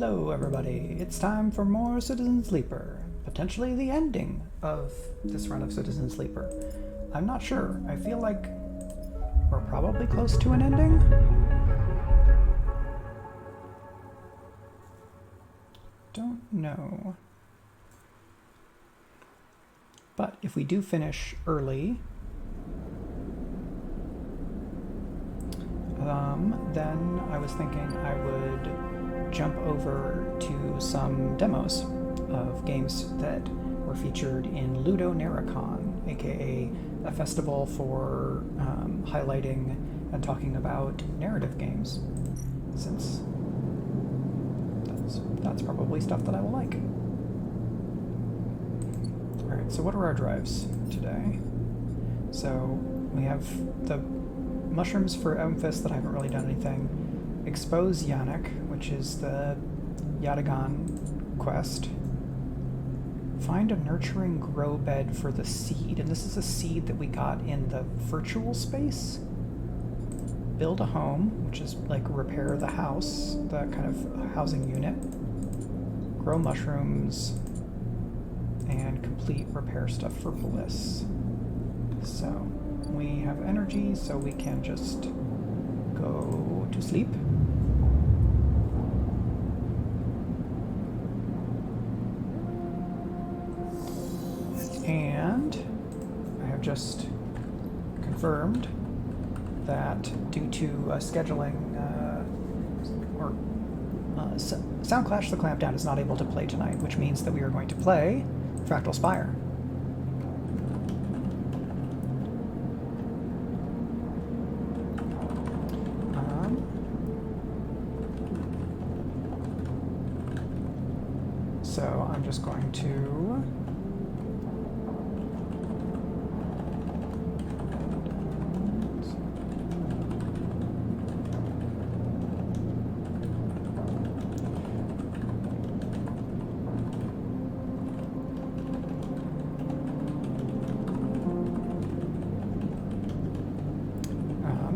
Hello everybody, it's time for more Citizen Sleeper. Potentially the ending of this run of Citizen Sleeper. I'm not sure, I feel like we're probably close to an ending? Don't know. But if we do finish early, then I was thinking I would jump over to some demos of games that were featured in Ludo Narracon, aka a festival for highlighting and talking about narrative games, since that's probably stuff that I will like. Alright, so what are our drives today? So we have the mushrooms for Emphis that I haven't really done anything. Expose Yannick, which is the Yatagan quest. Find a nurturing grow bed for the seed, and this is a seed that we got in the virtual space. Build a home, which is like repair the house, the kind of housing unit. Grow mushrooms, and complete repair stuff for Bliss. So we have energy, so we can just go to sleep. And I have just confirmed that due to scheduling Sound Clash the Clampdown is not able to play tonight, which means that we are going to play Fractal Spire. So I'm just going to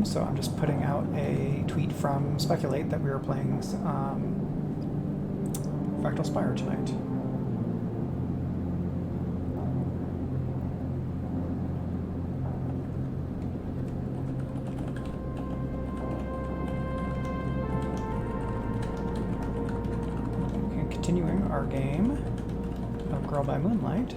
so I'm just putting out a tweet from Speculate that we were playing Fractal Spire tonight. And continuing our game of Girl by Moonlight.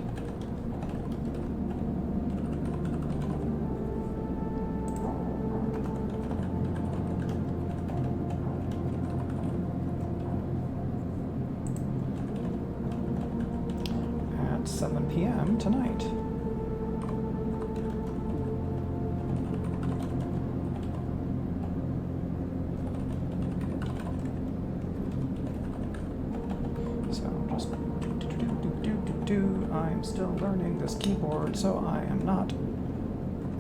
At 7 p.m. tonight. So just I'm still learning this keyboard, so I am not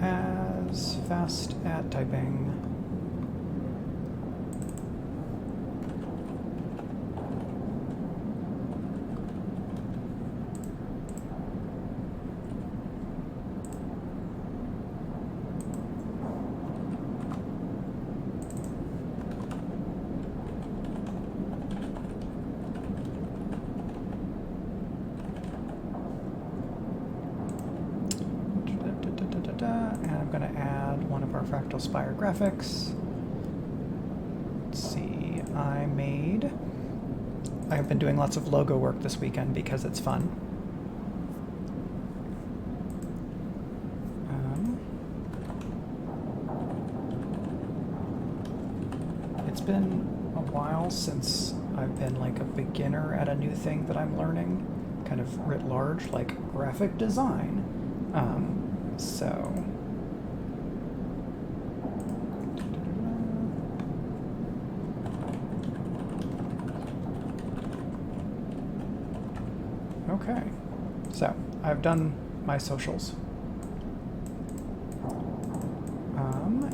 as fast at typing. And I'm going to add one of our Fractal Spire graphics. Let's see, I have been doing lots of logo work this weekend because it's fun. It's been a while since I've been like a beginner at a new thing that I'm learning, kind of writ large, like graphic design. So okay, so I've done my socials.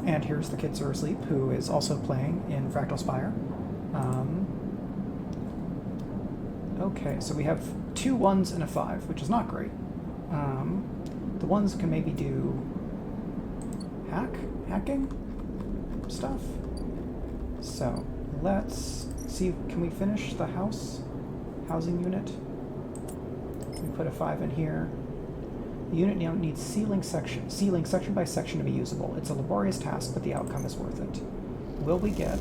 And here's the kids who are asleep, who is also playing in Fractal Spire. Okay, so we have 2 1s and a 5, which is not great. The ones can maybe do hacking stuff. So let's see, can we finish the housing unit? We put a 5 in here. The unit now needs ceiling section by section to be usable. It's a laborious task, but the outcome is worth it. Will we get...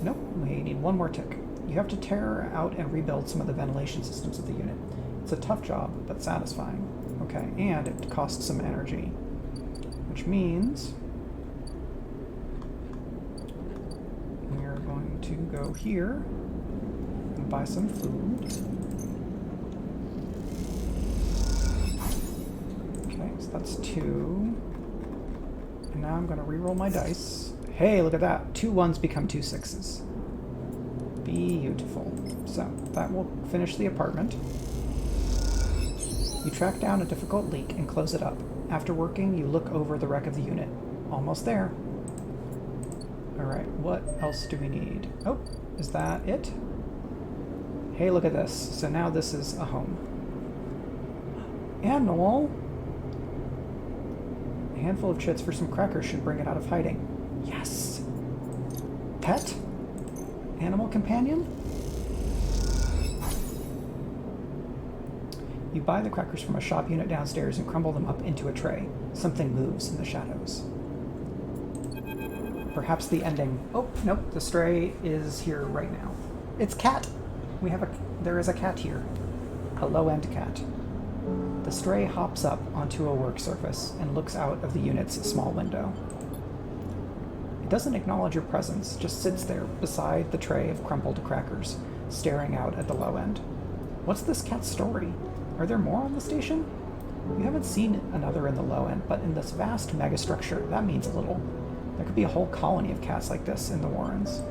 Nope, we need one more tick. You have to tear out and rebuild some of the ventilation systems of the unit. It's a tough job, but satisfying. Okay, and it costs some energy. Which means... we're going to go here and buy some food. Okay, so that's 2. And now I'm going to reroll my dice. Hey, look at that. 2 1s become 2 6s. Beautiful. So, that will finish the apartment. You track down a difficult leak and close it up. After working, you look over the wreck of the unit. Almost there. Alright, what else do we need? Oh, is that it? Hey, look at this. So now this is a home. Animal! A handful of chits for some crackers should bring it out of hiding. Yes! Pet? Animal companion? You buy the crackers from a shop unit downstairs and crumble them up into a tray. Something moves in the shadows. Perhaps the ending. Oh, nope, the stray is here right now. It's cat! There is a cat here. A low-end cat. The stray hops up onto a work surface and looks out of the unit's small window. It doesn't acknowledge your presence, just sits there beside the tray of crumpled crackers, staring out at the low end. What's this cat's story? Are there more on the station? You haven't seen another in the low end, but in this vast megastructure, that means little. There could be a whole colony of cats like this in the Warrens.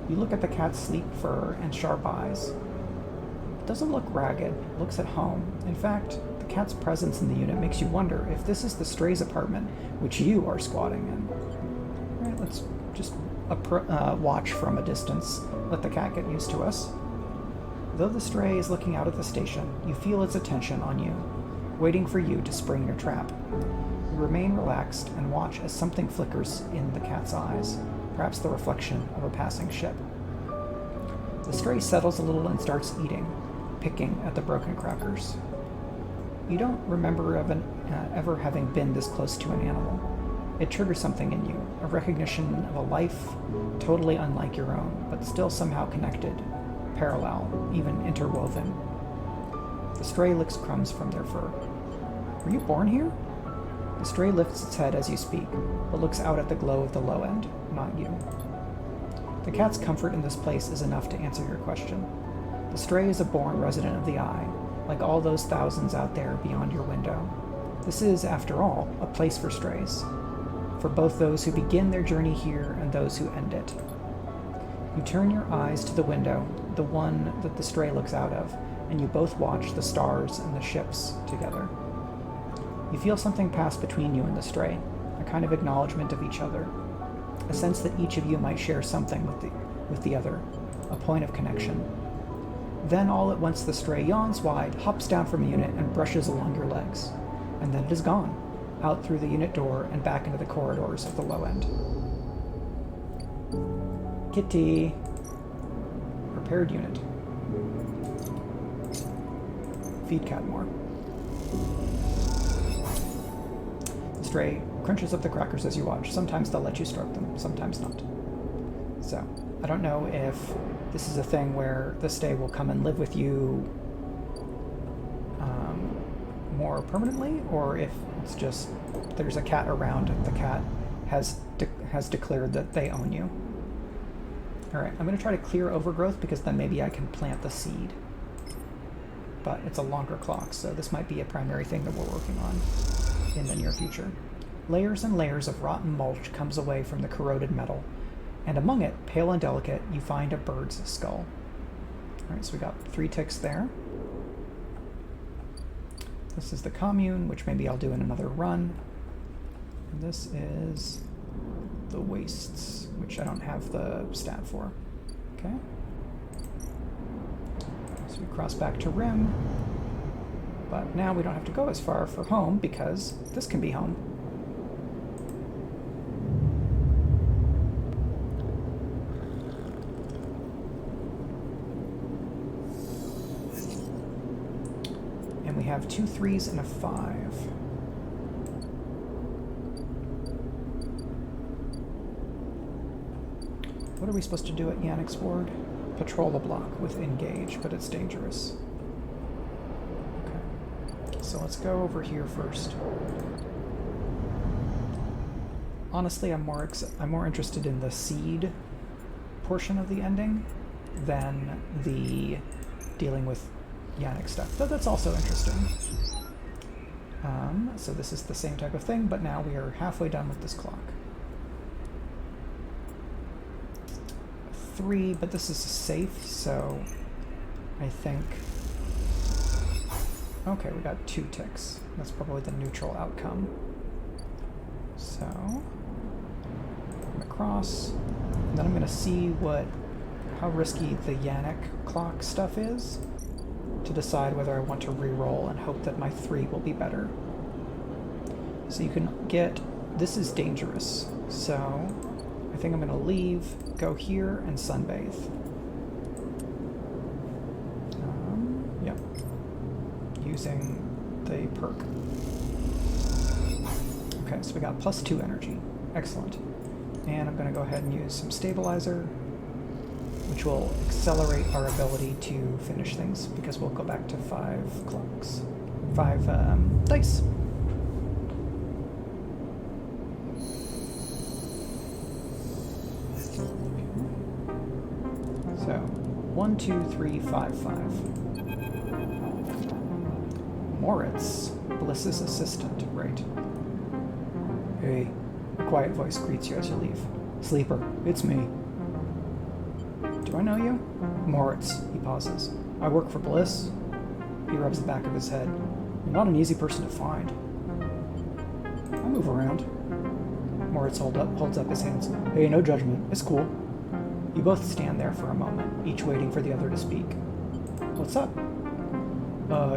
You look at the cat's sleek fur and sharp eyes. It doesn't look ragged, it looks at home. In fact, the cat's presence in the unit makes you wonder if this is the stray's apartment, which you are squatting in. Alright, let's just watch from a distance. Let the cat get used to us. Though the stray is looking out at the station, you feel its attention on you, waiting for you to spring your trap. You remain relaxed and watch as something flickers in the cat's eyes, perhaps the reflection of a passing ship. The stray settles a little and starts eating, picking at the broken crackers. You don't remember ever having been this close to an animal. It triggers something in you, a recognition of a life totally unlike your own, but still somehow connected, parallel, even interwoven. The stray licks crumbs from their fur. Were you born here? The stray lifts its head as you speak, but looks out at the glow of the low end, not you. The cat's comfort in this place is enough to answer your question. The stray is a born resident of the Eye, like all those thousands out there beyond your window. This is, after all, a place for strays, for both those who begin their journey here and those who end it. You turn your eyes to the window, the one that the stray looks out of, and you both watch the stars and the ships together. You feel something pass between you and the stray, a kind of acknowledgement of each other, a sense that each of you might share something with the other, a point of connection. Then all at once the stray yawns wide, hops down from a unit, and brushes along your legs. And then it is gone, out through the unit door and back into the corridors of the low end. Kitty. Repaired unit. Feed cat more. The stray crunches up the crackers as you watch. Sometimes they'll let you stroke them, sometimes not. So, I don't know if this is a thing where the stray will come and live with you more permanently, or if it's just there's a cat around and the cat has declared that they own you. Alright, I'm going to try to clear overgrowth because then maybe I can plant the seed. But it's a longer clock, so this might be a primary thing that we're working on in the near future. Layers and layers of rotten mulch comes away from the corroded metal, and among it, pale and delicate, you find a bird's skull. Alright, so we got 3 ticks there. This is the commune, which maybe I'll do in another run. And this is the wastes, which I don't have the stat for. Okay. So we cross back to Rim. But now we don't have to go as far for home because this can be home. we have 2 3s and a 5. What are we supposed to do at Yannick's ward? Patrol the block with engage, but it's dangerous. Okay. So let's go over here first. Honestly, I'm more interested in the seed portion of the ending than the dealing with Yannick stuff, though that's also interesting. So this is the same type of thing, but now we are halfway done with this clock. 3, but this is safe, so I think... Okay, we got 2 ticks. That's probably the neutral outcome. So, I'm gonna cross, and then I'm gonna see how risky the Yannick clock stuff is to decide whether I want to re-roll and hope that my 3 will be better. So you can get... This is dangerous, so I think I'm gonna leave, go here, and sunbathe. Yep. Using the perk. Okay, so we got +2 energy. Excellent. And I'm going to go ahead and use some stabilizer, which will accelerate our ability to finish things, because we'll go back to 5 clocks. 5 dice. So, 1, 2, 3, 5, 5. Moritz, Bliss's assistant, right. Hey, a quiet voice greets you as you leave. Sleeper, it's me. Do I know you? Moritz, he pauses. I work for Bliss. He rubs the back of his head. You're not an easy person to find. I move around. Moritz holds up his hands. Hey, no judgment. It's cool. You both stand there for a moment, each waiting for the other to speak. What's up?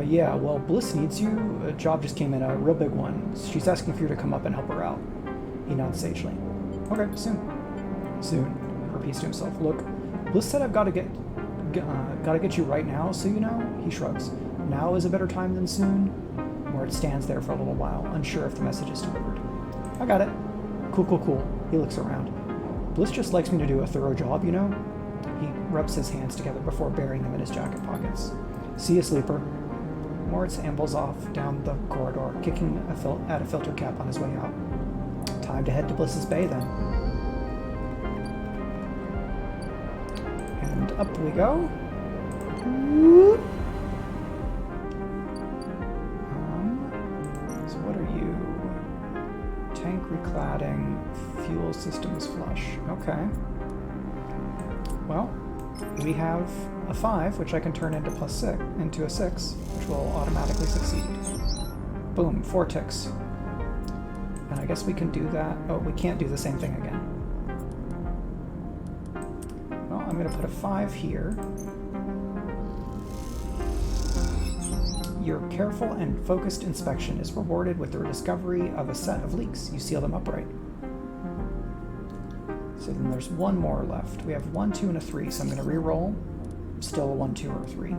Yeah, well, Bliss needs you. A job just came in, a real big one. She's asking for you to come up and help her out. He nods sagely. Okay, soon. Soon, he repeats to himself. Look, Bliss said I've gotta get you right now, so you know? He shrugs. Now is a better time than soon? Moritz stands there for a little while, unsure if the message is delivered. I got it. Cool. He looks around. Bliss just likes me to do a thorough job, you know? He rubs his hands together before burying them in his jacket pockets. See you, Sleeper. Moritz ambles off down the corridor, kicking at a filter cap on his way out. Time to head to Bliss's Bay, then. And up we go. So what are you? Tank recladding, fuel systems flush. Okay. Well, we have a 5, which I can turn into a 6, which will automatically succeed. Boom, 4 ticks. And I guess we can do that. Oh, we can't do the same thing again. Well, I'm going to put a 5 here. Your careful and focused inspection is rewarded with the discovery of a set of leaks. You seal them upright. So then there's 1 more left. We have 1, 2, and a 3, so I'm going to re-roll. Still a 1, 2, or a 3.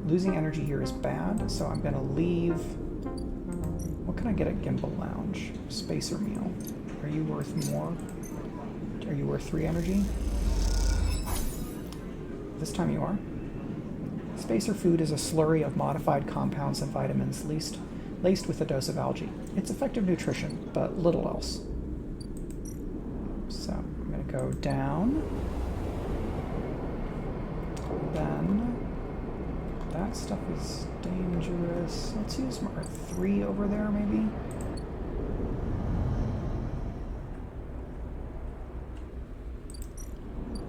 Losing energy here is bad, so I'm going to leave... What can I get at Gimbal Lounge? Spacer meal. Are you worth more? Are you worth 3 energy? This time you are. Spacer food is a slurry of modified compounds and vitamins laced with a dose of algae. It's effective nutrition, but little else. So, I'm going to go down. Then, that stuff is dangerous. Let's use our 3 over there, maybe?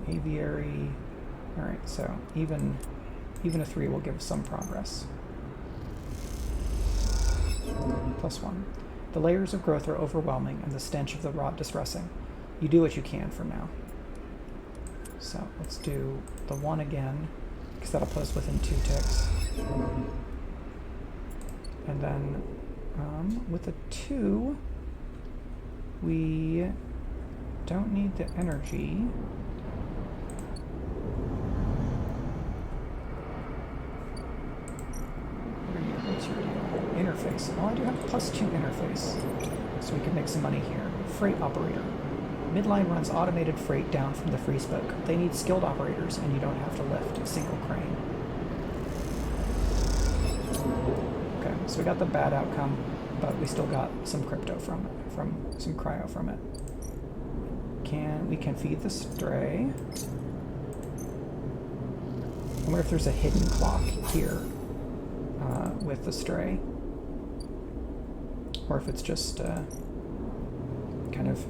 Aviary. Alright, so even a 3 will give some progress. +1. The layers of growth are overwhelming and the stench of the rot distressing. You do what you can for now. So let's do the 1 again, because that'll put us within 2 ticks. And then with the 2, we don't need the energy. interface. Well, I do have +2 interface, so we can make some money here. Freight operator. Midline runs automated freight down from the free spoke. They need skilled operators, and you don't have to lift a single crane. Okay, so we got the bad outcome, but we still got some crypto from it, some cryo from it. We can feed the stray. I wonder if there's a hidden clock here with the stray, or if it's just kind of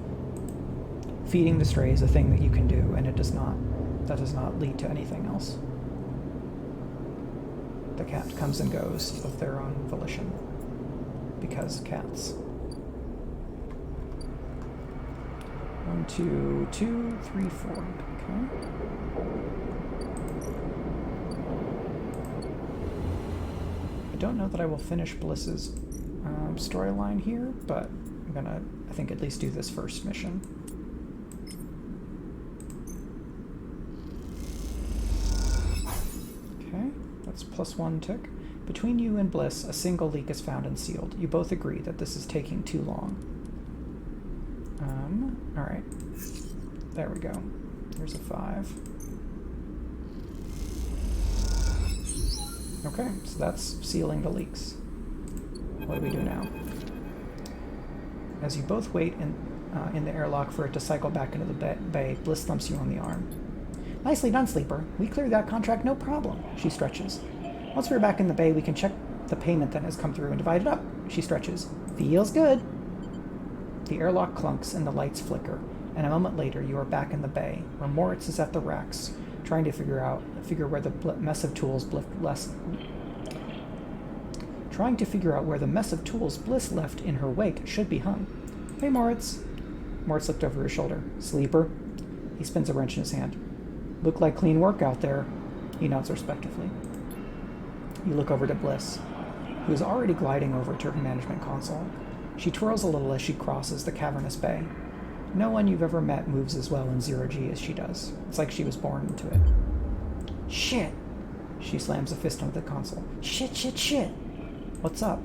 feeding the stray is a thing that you can do, and that does not lead to anything else. The cat comes and goes of their own volition, because cats. 1, 2, 2, 3, 4. Okay. I don't know that I will finish Bliss's storyline here, but I'm gonna, I think, at least do this first mission. Okay, that's +1 tick. Between you and Bliss, a single leak is found and sealed. You both agree that this is taking too long. Alright. There we go. Here's a 5. Okay, so that's sealing the leaks. What do we do now? As you both wait in the airlock for it to cycle back into the bay, Bliss thumps you on the arm. Nicely done, Sleeper. We cleared that contract no problem. She stretches. Once we're back in the bay, we can check the payment that has come through and divide it up. She stretches. Feels good. The airlock clunks and the lights flicker, and a moment later you are back in the bay, where Moritz is at the racks, trying to figure where the mess of tools Bliss left in her wake should be hung. Hey, Moritz. Moritz looked over his shoulder. Sleeper. He spins a wrench in his hand. Look like clean work out there. He nods respectively. You look over to Bliss, who is already gliding over to her management console. She twirls a little as she crosses the cavernous bay. No one you've ever met moves as well in zero-G as she does. It's like she was born into it. Shit! She slams a fist onto the console. Shit, shit, shit! What's up?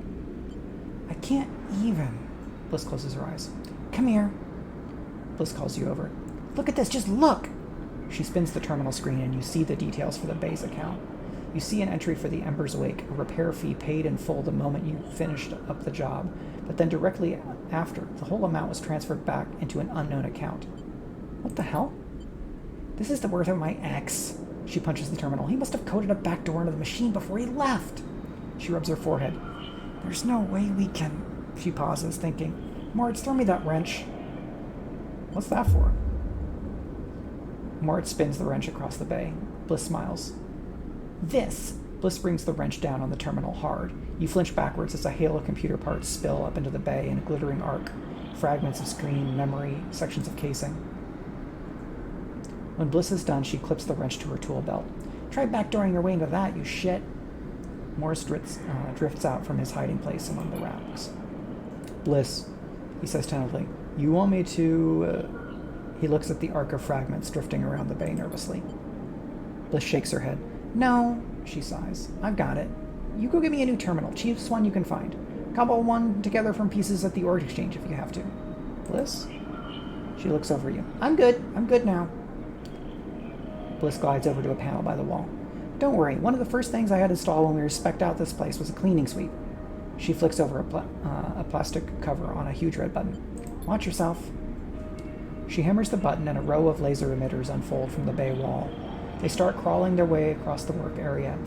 I can't even. Bliss closes her eyes. Come here. Bliss calls you over. Look at this, just look! She spins the terminal screen and you see the details for the bay's account. You see an entry for the Ember's Wake, a repair fee paid in full the moment you finished up the job, but then directly after, the whole amount was transferred back into an unknown account. What the hell? This is the worth of my ex. She punches the terminal. He must have coded a backdoor into the machine before he left. She rubs her forehead. There's no way we can... She pauses, thinking, Moritz, throw me that wrench. What's that for? Moritz spins the wrench across the bay. Bliss smiles. This! Bliss brings the wrench down on the terminal hard. You flinch backwards as a hail of computer parts spill up into the bay in a glittering arc. Fragments of screen, memory, sections of casing. When Bliss is done, she clips the wrench to her tool belt. Try backdooring your way into that, you shit! Morris drifts out from his hiding place among the rocks. Bliss, he says tentatively, you want me to... He looks at the arc of fragments drifting around the bay nervously. Bliss shakes her head. No, she sighs. I've got it. You go get me a new terminal, cheapest one you can find. Cobble one together from pieces at the ore exchange if you have to. Bliss? She looks over you. I'm good now. Bliss glides over to a panel by the wall. Don't worry, one of the first things I had installed when we spec'd out this place was a cleaning sweep. She flicks over a plastic cover on a huge red button. Watch yourself. She hammers the button and a row of laser emitters unfold from the bay wall. They start crawling their way across the work area,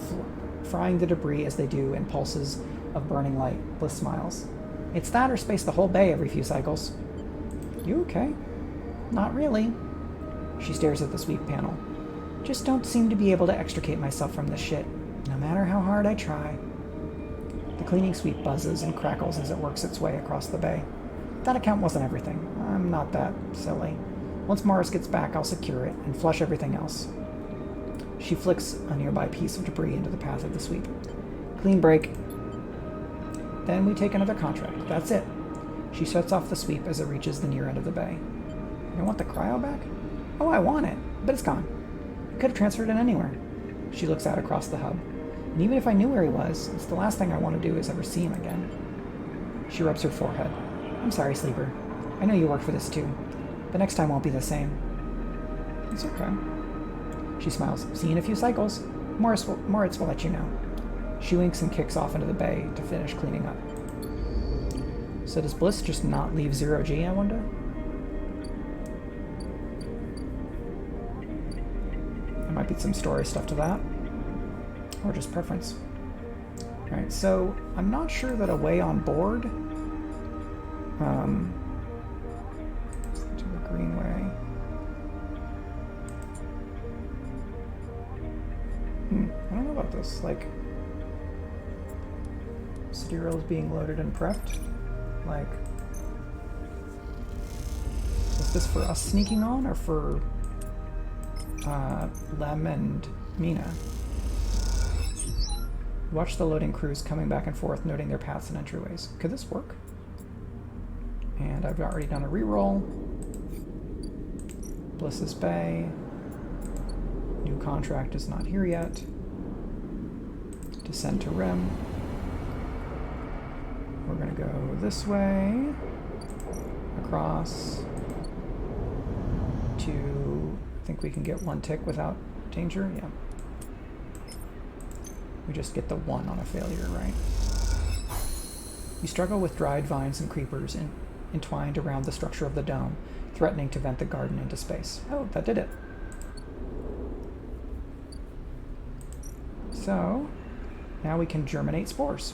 frying the debris as they do in pulses of burning light. Bliss smiles. It's that or space the whole bay every few cycles. You okay? Not really. She stares at the sweep panel. Just don't seem to be able to extricate myself from this shit, no matter how hard I try. The cleaning sweep buzzes and crackles as it works its way across the bay. That account wasn't everything. I'm not that silly. Once Morris gets back, I'll secure it and flush everything else. She flicks a nearby piece of debris into the path of the sweep. Clean break. Then we take another contract. That's it. She shuts off the sweep as it reaches the near end of the bay. You want the cryo back? Oh, I want it, but it's gone. I could have transferred it anywhere. She looks out across the hub. And even if I knew where he was, it's the last thing I want to do is ever see him again. She rubs her forehead. I'm sorry, Sleeper. I know you work for this too, but next time won't be the same. It's okay. She smiles. See you in a few cycles. Moritz will let you know. She winks and kicks off into the bay to finish cleaning up. So does Bliss just not leave 0G, I wonder? There might be some story stuff to that. Or just preference. Alright, so I'm not sure that a way on board to the greenway. I don't know about this. Like, city rail is being loaded and prepped. Like, is this for us sneaking on or for Lem and Mina? Watch the loading crews coming back and forth, noting their paths and entryways. Could this work? And I've already done a reroll. Bliss's Bay. New contract is not here yet. Descend to Rim. We're going to go this way. Across. To... I think we can get one tick without danger. Yeah. We just get the 1 on a failure, right? You struggle with dried vines and creepers entwined around the structure of the dome, threatening to vent the garden into space. Oh, that did it. So, now we can germinate spores.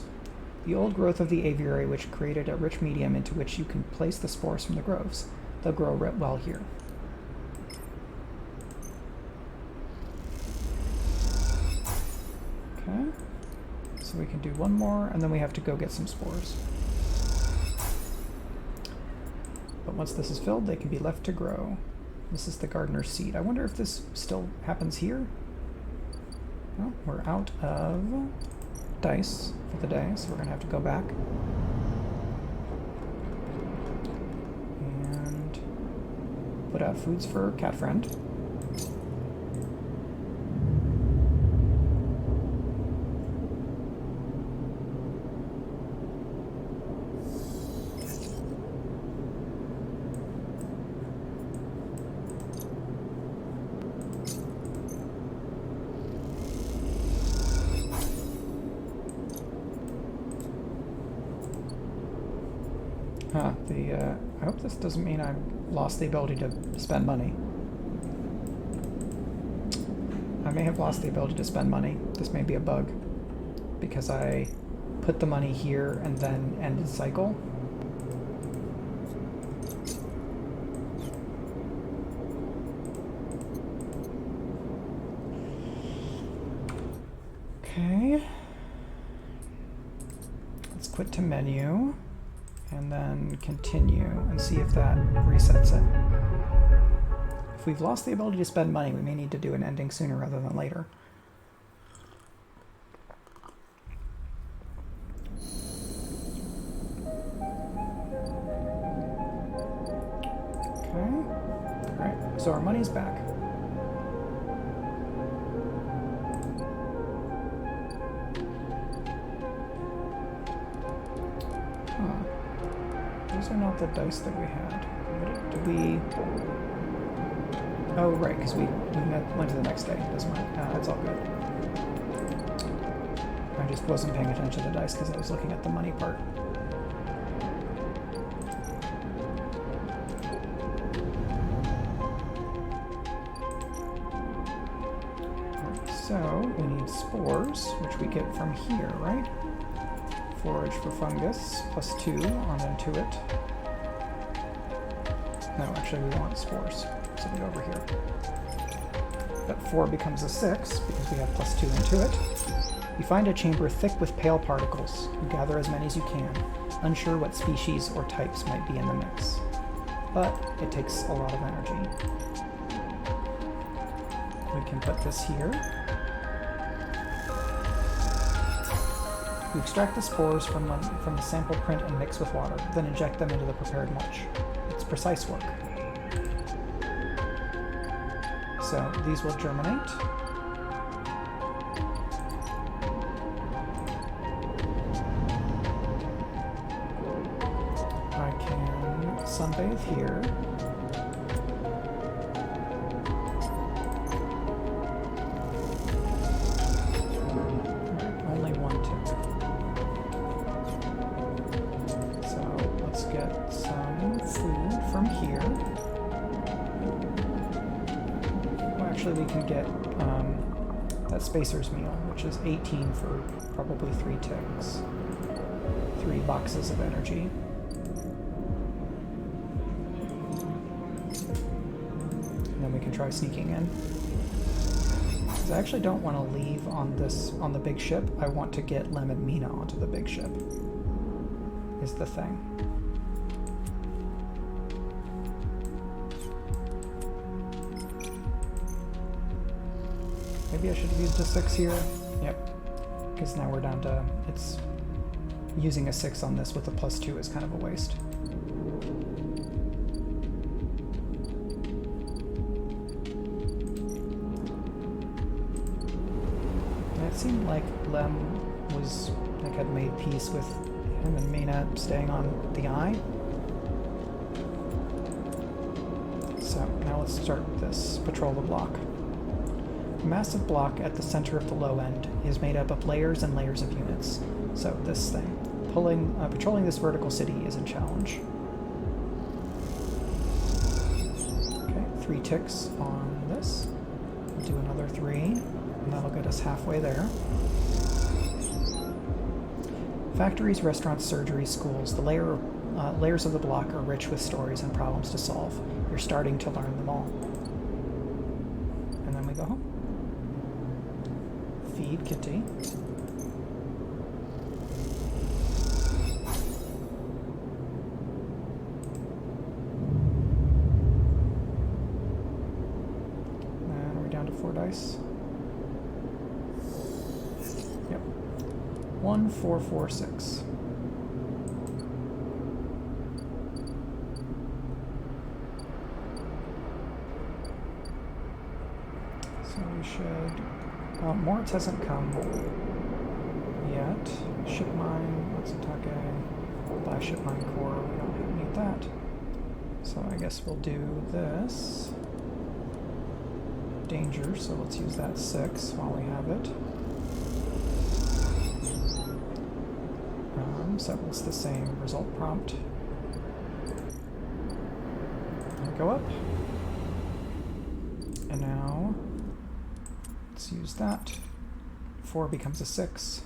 The old growth of the aviary which created a rich medium into which you can place the spores from the groves. They'll grow well here. Okay, so we can do one more, and then we have to go get some spores. But once this is filled, they can be left to grow. This is the gardener's seed. I wonder if this still happens here? Well, we're out of dice for the day, so we're going to have to go back. And put out foods for Cat Friend. I hope this doesn't mean I've lost the ability to spend money. I may have lost the ability to spend money. This may be a bug. Because I put the money here and then ended cycle. Okay. Let's quit to menu. And then continue and see if that resets it. If we've lost the ability to spend money, we may need to do an ending sooner rather than later. Okay. Alright, so our money's back. These are not the dice that we had. Did we... Oh, right, because we went to the next day. Doesn't matter. That's all good. I just wasn't paying attention to the dice because I was looking at the money part. So, we need spores, which we get from here, right? Forage for fungus, +2 on Intuit. No, actually we want spores, so we go over here. That 4 becomes a 6, because we have +2 Intuit. You find a chamber thick with pale particles. You gather as many as you can, unsure what species or types might be in the mix. But it takes a lot of energy. We can put this here. You extract the spores from the sample print and mix with water, then inject them into the prepared mulch. It's precise work. So these will germinate. sunbathe here. Only one tick. So let's get some food from here. Well, actually, we can get that Spacer's meal, which is 18 for probably 3 ticks. 3 boxes of energy. And then we can try sneaking in. Because I actually don't want to leave on the big ship. I want to get Lem and Mina onto the big ship, is the thing. Maybe I should have used a 6 here. Yep. Because now we're down to... it's... using a 6 on this with a +2 is kind of a waste. And it seemed like Lem was... like had made peace with him and Mina staying on the eye. So now let's start this. Patrol the block. The massive block at the center of the low end is made up of layers and layers of units. So this thing. Patrolling this vertical city is a challenge. Okay, 3 ticks on this. We'll do another 3, and that'll get us halfway there. Factories, restaurants, surgeries, schools. The layers of the block are rich with stories and problems to solve. You're starting to learn them all. And then we go home. Feed Kitty. And are we down to 4 dice? Yep. 1, 4, 4, 6. So we should... Moritz hasn't come yet. Ship mine, Matsutake, buy ship mine core, we don't need that. So I guess we'll do this. Danger, so let's use that 6 while we have it. So it's the same result prompt. And go up. And now let's use that. 4 becomes a 6.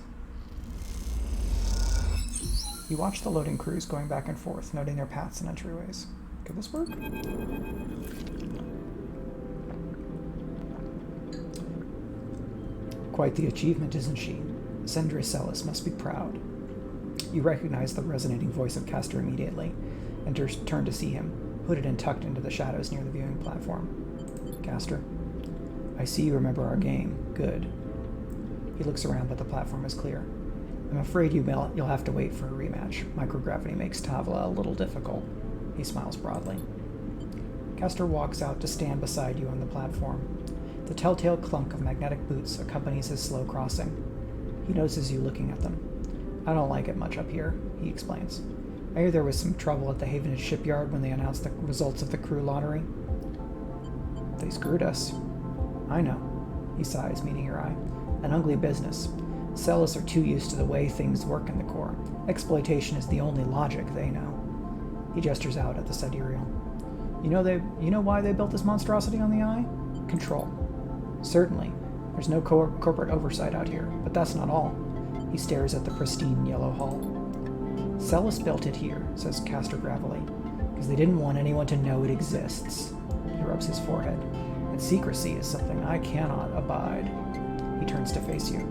You watch the loading crews going back and forth, noting their paths and entryways. Could this work? Quite the achievement, isn't she? Sendra Celis must be proud. You recognize the resonating voice of Castor immediately, and turn to see him, hooded and tucked into the shadows near the viewing platform. Castor, I see you remember our game. Good. He looks around, but the platform is clear. I'm afraid you'll have to wait for a rematch. Microgravity makes Tavla a little difficult. He smiles broadly. Castor walks out to stand beside you on the platform. The telltale clunk of magnetic boots accompanies his slow crossing. He notices you looking at them. I don't like it much up here, he explains. I hear there was some trouble at the Havenage shipyard when they announced the results of the crew lottery. They screwed us. I know. He sighs, meeting your eye. An ugly business. Celis are too used to the way things work in the Corps. Exploitation is the only logic they know. He gestures out at the sidereal. You know why they built this monstrosity on the Eye? Control. Certainly. There's no corporate oversight out here, but that's not all. He stares at the pristine yellow hull. Celis built it here, says Castor gravelly, because they didn't want anyone to know it exists. He rubs his forehead. And secrecy is something I cannot abide. He turns to face you.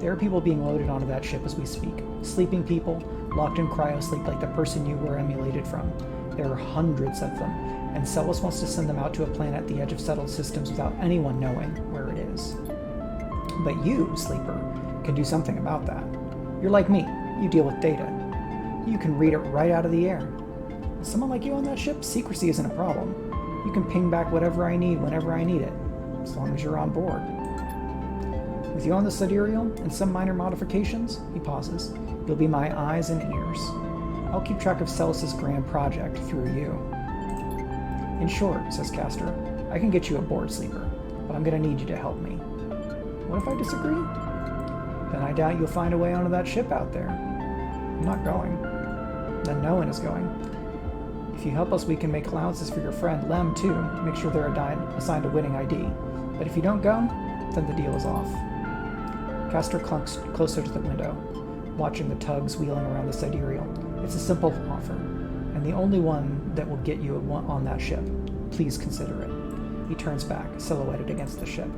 There are people being loaded onto that ship as we speak. Sleeping people, locked in cryosleep like the person you were emulated from. There are hundreds of them, and Celis wants to send them out to a planet at the edge of settled systems without anyone knowing where it is. But you, Sleeper, can do something about that. You're like me. You deal with data. You can read it right out of the air. With someone like you on that ship, secrecy isn't a problem. You can ping back whatever I need whenever I need it, as long as you're on board. With you on the sidereal and some minor modifications, he pauses, you'll be my eyes and ears. I'll keep track of Celis's grand project through you. In short, says Castor, I can get you aboard, Sleeper, but I'm going to need you to help me. What if I disagree? Then I doubt you'll find a way onto that ship out there. I'm not going. Then no one is going. If you help us, we can make allowances for your friend Lem, too, to make sure they're assigned a winning ID. But if you don't go, then the deal is off. Castor clunks closer to the window, watching the tugs wheeling around the sidereal. It's a simple offer, and the only one that will get you on that ship. Please consider it. He turns back, silhouetted against the ship.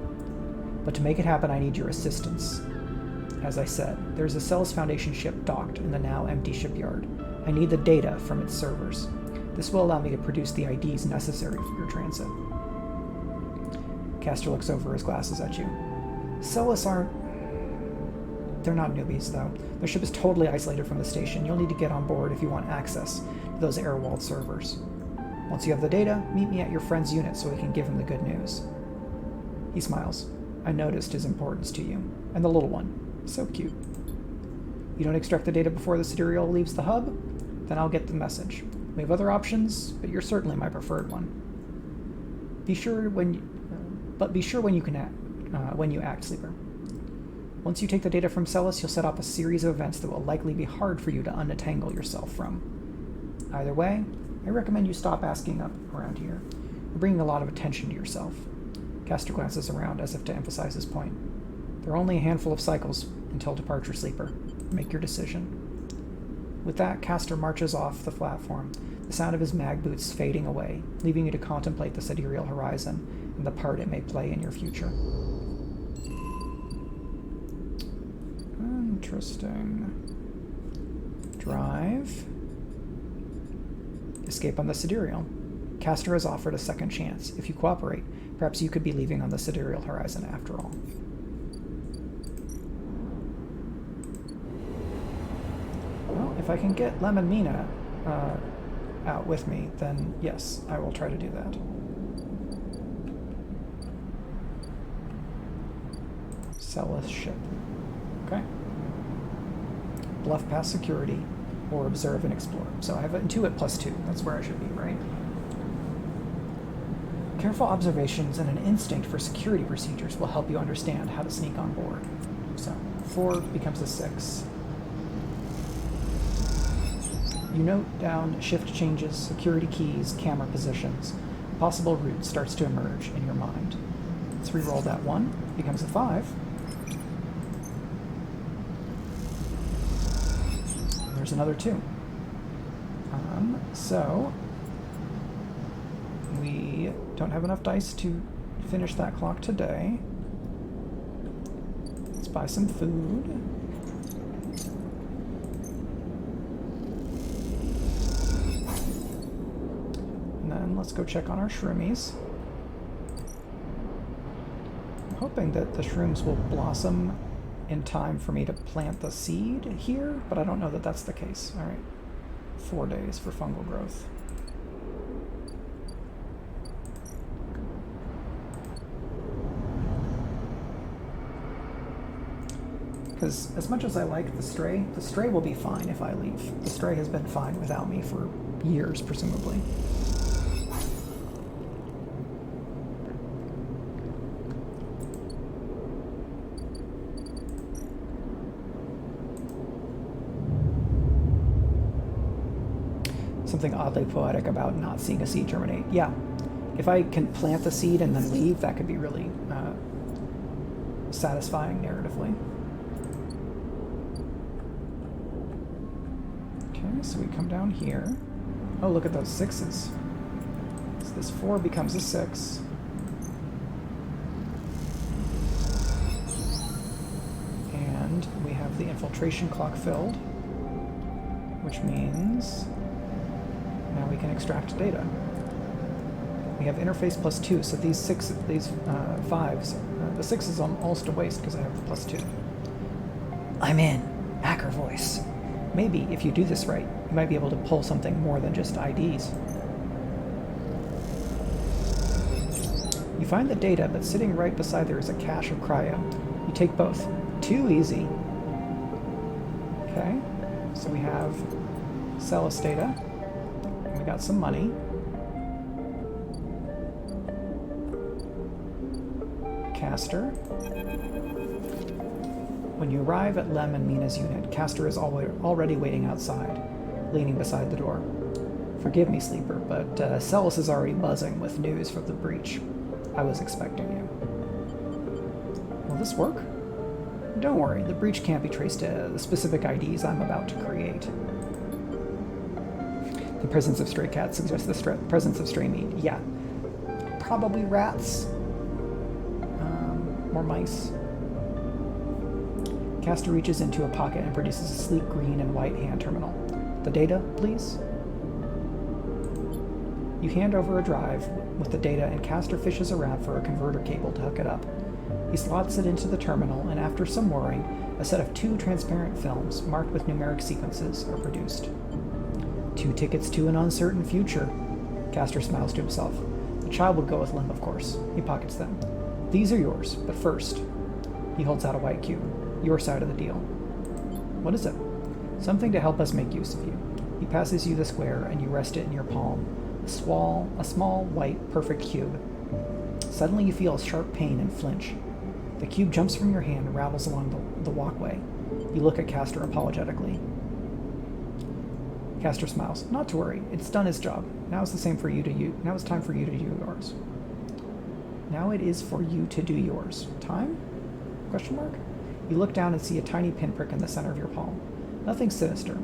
But to make it happen, I need your assistance. As I said, there's a Celis Foundation ship docked in the now empty shipyard. I need the data from its servers. This will allow me to produce the IDs necessary for your transit. Castor looks over his glasses at you. Celis aren't... They're not newbies, though. Their ship is totally isolated from the station. You'll need to get on board if you want access to those air-walled servers. Once you have the data, meet me at your friend's unit so we can give him the good news. He smiles. I noticed his importance to you. And the little one. So cute. You don't extract the data before the sidereal leaves the hub? Then I'll get the message. We have other options, but you're certainly my preferred one. Be sure when you act, Sleeper. Once you take the data from Celis, you'll set off a series of events that will likely be hard for you to unentangle yourself from. Either way, I recommend you stop asking up around here. You're bringing a lot of attention to yourself. Castor glances around as if to emphasize his point. There are only a handful of cycles until departure, Sleeper. Make your decision. With that, Castor marches off the platform, the sound of his mag boots fading away, leaving you to contemplate the sidereal horizon and the part it may play in your future. Interesting. Drive. Escape on the sidereal. Castor has offered a second chance. If you cooperate, perhaps you could be leaving on the sidereal horizon after all. Well, if I can get Lem and Mina out with me, then yes, I will try to do that. Celis ship. Okay. Bluff past security, or observe and explore. So I have intuit +2. That's where I should be, right? Careful observations and an instinct for security procedures will help you understand how to sneak on board. So 4 becomes a 6. You note down shift changes, security keys, camera positions. A possible route starts to emerge in your mind. Let's re-roll that 1. Becomes a 5. There's another 2. So we don't have enough dice to finish that clock today. Let's buy some food. And then let's go check on our shroomies. I'm hoping that the shrooms will blossom in time for me to plant the seed here, but I don't know that that's the case. All right, 4 days for fungal growth. Because as much as I like the stray will be fine if I leave. The stray has been fine without me for years, presumably. Something oddly poetic about not seeing a seed germinate. Yeah, if I can plant the seed and then leave, that could be really satisfying narratively. Okay, so we come down here. Oh, look at those 6s. So this 4 becomes a 6. And we have the infiltration clock filled, which means now we can extract data. We have interface +2, so these 5s, the 6 is almost a waste because I have the +2. I'm in. Hacker voice. Maybe, if you do this right, you might be able to pull something more than just IDs. You find the data, but sitting right beside there is a cache of cryo. You take both. Too easy. Okay, so we have Sell us data. We got some money. Castor. When you arrive at Lem and Mina's unit, Castor is already waiting outside, leaning beside the door. Forgive me, Sleeper, but Celis is already buzzing with news from the breach. I was expecting you. Will this work? Don't worry, the breach can't be traced to the specific IDs I'm about to create. The presence of stray cats suggests the presence of stray meat. Yeah. Probably rats. Or mice. Castor reaches into a pocket and produces a sleek green and white hand terminal. The data, please? You hand over a drive with the data, and Castor fishes around for a converter cable to hook it up. He slots it into the terminal, and after some whirring, a set of 2 transparent films marked with numeric sequences are produced. 2 tickets to an uncertain future. Castor smiles to himself. The child would go with Lem, of course. He pockets them. These are yours, but first. He holds out a white cube. Your side of the deal. What is it? Something to help us make use of you. He passes you the square, and you rest it in your palm. A small, white, perfect cube. Suddenly you feel a sharp pain and flinch. The cube jumps from your hand and rattles along the walkway. You look at Castor apologetically. Castor smiles. Not to worry, it's done its job. Now it's time for you to do yours. Now it is for you to do yours. Time? Question mark? You look down and see a tiny pinprick in the center of your palm. Nothing sinister.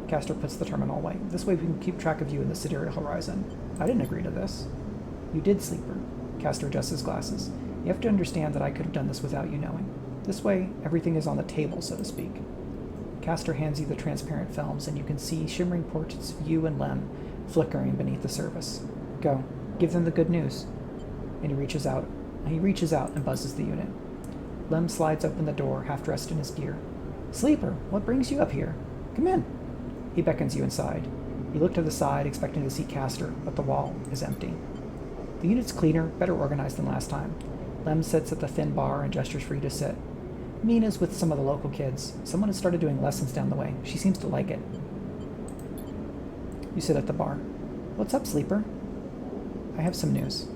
Castor puts the terminal away. This way we can keep track of you in the sidereal horizon. I didn't agree to this. You did, Sleeper. Castor adjusts his glasses. You have to understand that I could have done this without you knowing. This way, everything is on the table, so to speak. Castor hands you the transparent films, and you can see shimmering portraits of you and Lem flickering beneath the surface. Go. Give them the good news. And he reaches out and buzzes the unit. Lem slides open the door, half dressed in his gear. Sleeper, what brings you up here? Come in. He beckons you inside. You look to the side, expecting to see Castor, but the wall is empty. The unit's cleaner, better organized than last time. Lem sits at the thin bar and gestures for you to sit. Mina's with some of the local kids. Someone has started doing lessons down the way. She seems to like it. You sit at the bar. What's up, Sleeper? I have some news.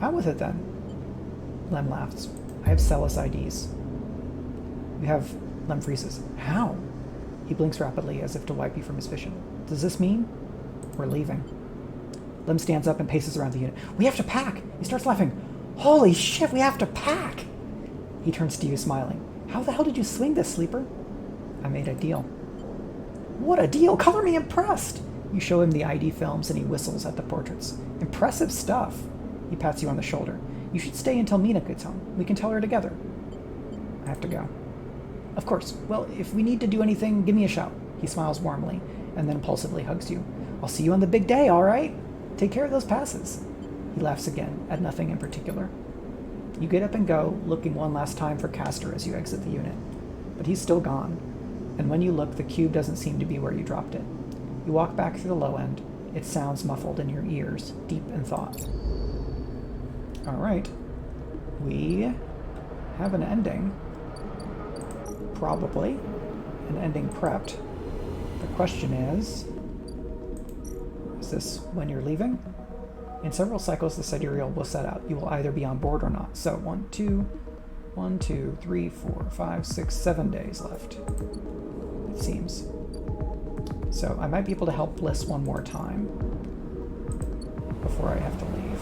Out with it, then. Lem laughs. I have Celis IDs. You have... Lem freezes. How? He blinks rapidly, as if to wipe you from his vision. Does this mean? We're leaving. Lem stands up and paces around the unit. We have to pack! He starts laughing. Holy shit, we have to pack! He turns to you, smiling. How the hell did you swing this, Sleeper? I made a deal. What a deal! Color me impressed! You show him the ID films and he whistles at the portraits. Impressive stuff. He pats you on the shoulder. You should stay until Mina gets home. We can tell her together. I have to go. Of course. Well, if we need to do anything, give me a shout. He smiles warmly, and then impulsively hugs you. I'll see you on the big day, all right? Take care of those passes. He laughs again, at nothing in particular. You get up and go, looking one last time for Castor as you exit the unit. But he's still gone, and when you look, the cube doesn't seem to be where you dropped it. You walk back through the low end. It sounds muffled in your ears, deep in thought. All right. We have an ending. Probably. An ending prepped. The question is this when you're leaving? In several cycles, the sidereal will set out. You will either be on board or not. So 1, 2, 3, 4, 5, 6, 7 days left, it seems. So I might be able to help Bliss one more time before I have to leave.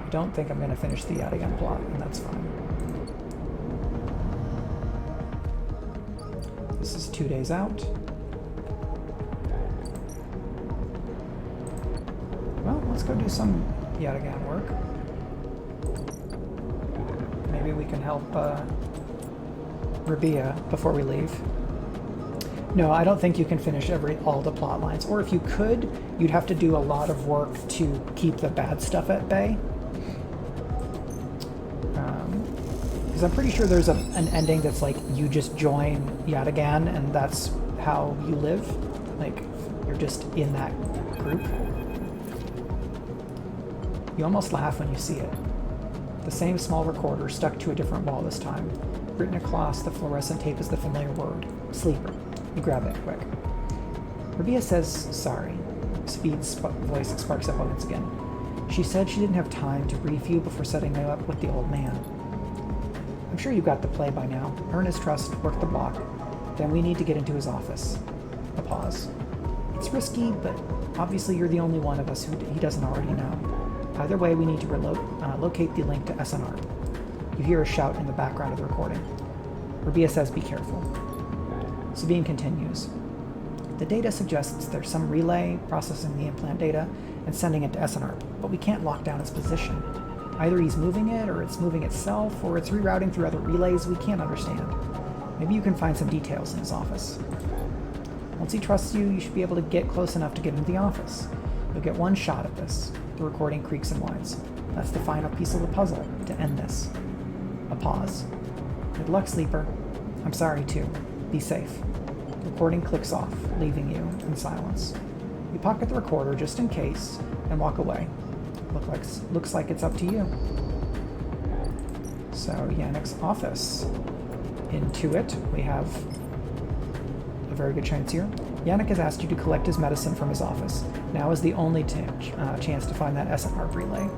I don't think I'm going to finish the yet again plot, and that's fine. This is 2 days out. Well, let's go do some yet again work. Maybe we can help Rabia before we leave. No, I don't think you can finish all the plot lines. Or if you could, you'd have to do a lot of work to keep the bad stuff at bay. Because I'm pretty sure there's an ending that's like you just join yet again, and that's how you live. Like, you're just in that group. You almost laugh when you see it. The same small recorder stuck to a different wall this time. Written across the fluorescent tape is the familiar word, Sleeper. You grab it quick. Rabia says sorry. Speed's voice sparks up once again. She said she didn't have time to brief you before setting you up with the old man. I'm sure you got the play by now. Earn his trust, work the block. Then we need to get into his office. A pause. It's risky, but obviously you're the only one of us who he doesn't already know. Either way, we need to locate the link to SNR. You hear a shout in the background of the recording. Rabia says, be careful. Sabine continues. The data suggests there's some relay processing the implant data and sending it to SNR, but we can't lock down its position. Either he's moving it, or it's moving itself, or it's rerouting through other relays we can't understand. Maybe you can find some details in his office. Once he trusts you, you should be able to get close enough to get into the office. You'll get one shot at this. The recording creaks and whines. That's the final piece of the puzzle to end this. A pause. Good luck, Sleeper. I'm sorry, too. Be safe. The recording clicks off, leaving you in silence. You pocket the recorder just in case and walk away. Looks like it's up to you. So, Yannick's office. Into it, we have a very good chance here. Yannick has asked you to collect his medicine from his office. Now is the only chance to find that SNR relay.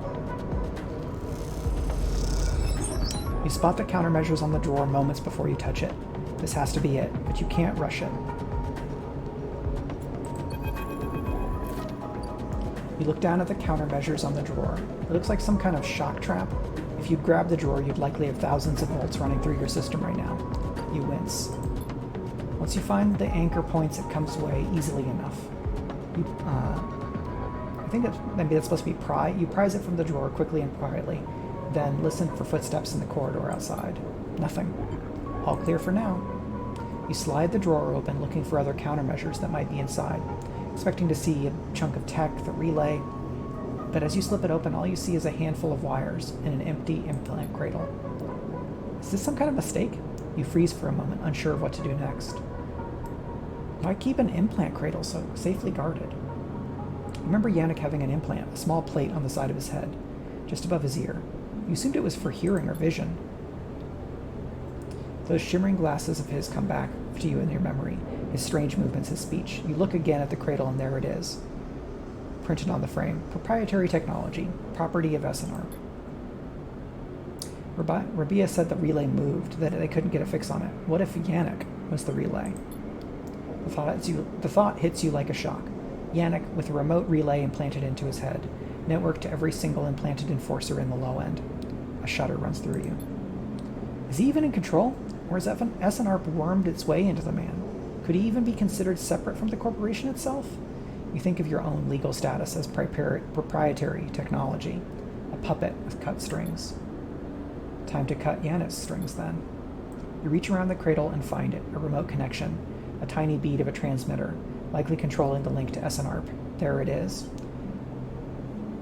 You spot the countermeasures on the drawer moments before you touch it. This has to be it, but you can't rush it. You look down at the countermeasures on the drawer. It looks like some kind of shock trap. If you'd grab the drawer, you'd likely have thousands of volts running through your system right now. You wince. Once you find the anchor points, it comes away easily enough. I think maybe that's supposed to be pry. You prise it from the drawer quickly and quietly, then listen for footsteps in the corridor outside. Nothing. All clear for now. You slide the drawer open, looking for other countermeasures that might be inside, expecting to see a chunk of tech, the relay. But as you slip it open, all you see is a handful of wires and an empty implant cradle. Is this some kind of mistake? You freeze for a moment, unsure of what to do next. Why keep an implant cradle so safely guarded? Remember Yannick having an implant, a small plate on the side of his head, just above his ear. You assumed it was for hearing or vision. Those shimmering glasses of his come back to you in your memory, his strange movements, his speech. You look again at the cradle, and there it is. Printed on the frame. Proprietary technology. Property of SNR. Rabia said the relay moved, that they couldn't get a fix on it. What if Yannick was the relay? The thought hits you like a shock. Yannick, with a remote relay implanted into his head, networked to every single implanted enforcer in the low end. A shudder runs through you. Is he even in control? Or has SNR wormed its way into the man? Could he even be considered separate from the corporation itself? You think of your own legal status as proprietary technology, a puppet with cut strings. Time to cut Yannick's strings, then. You reach around the cradle and find it, a remote connection, a tiny bead of a transmitter, likely controlling the link to SNARP. There it is.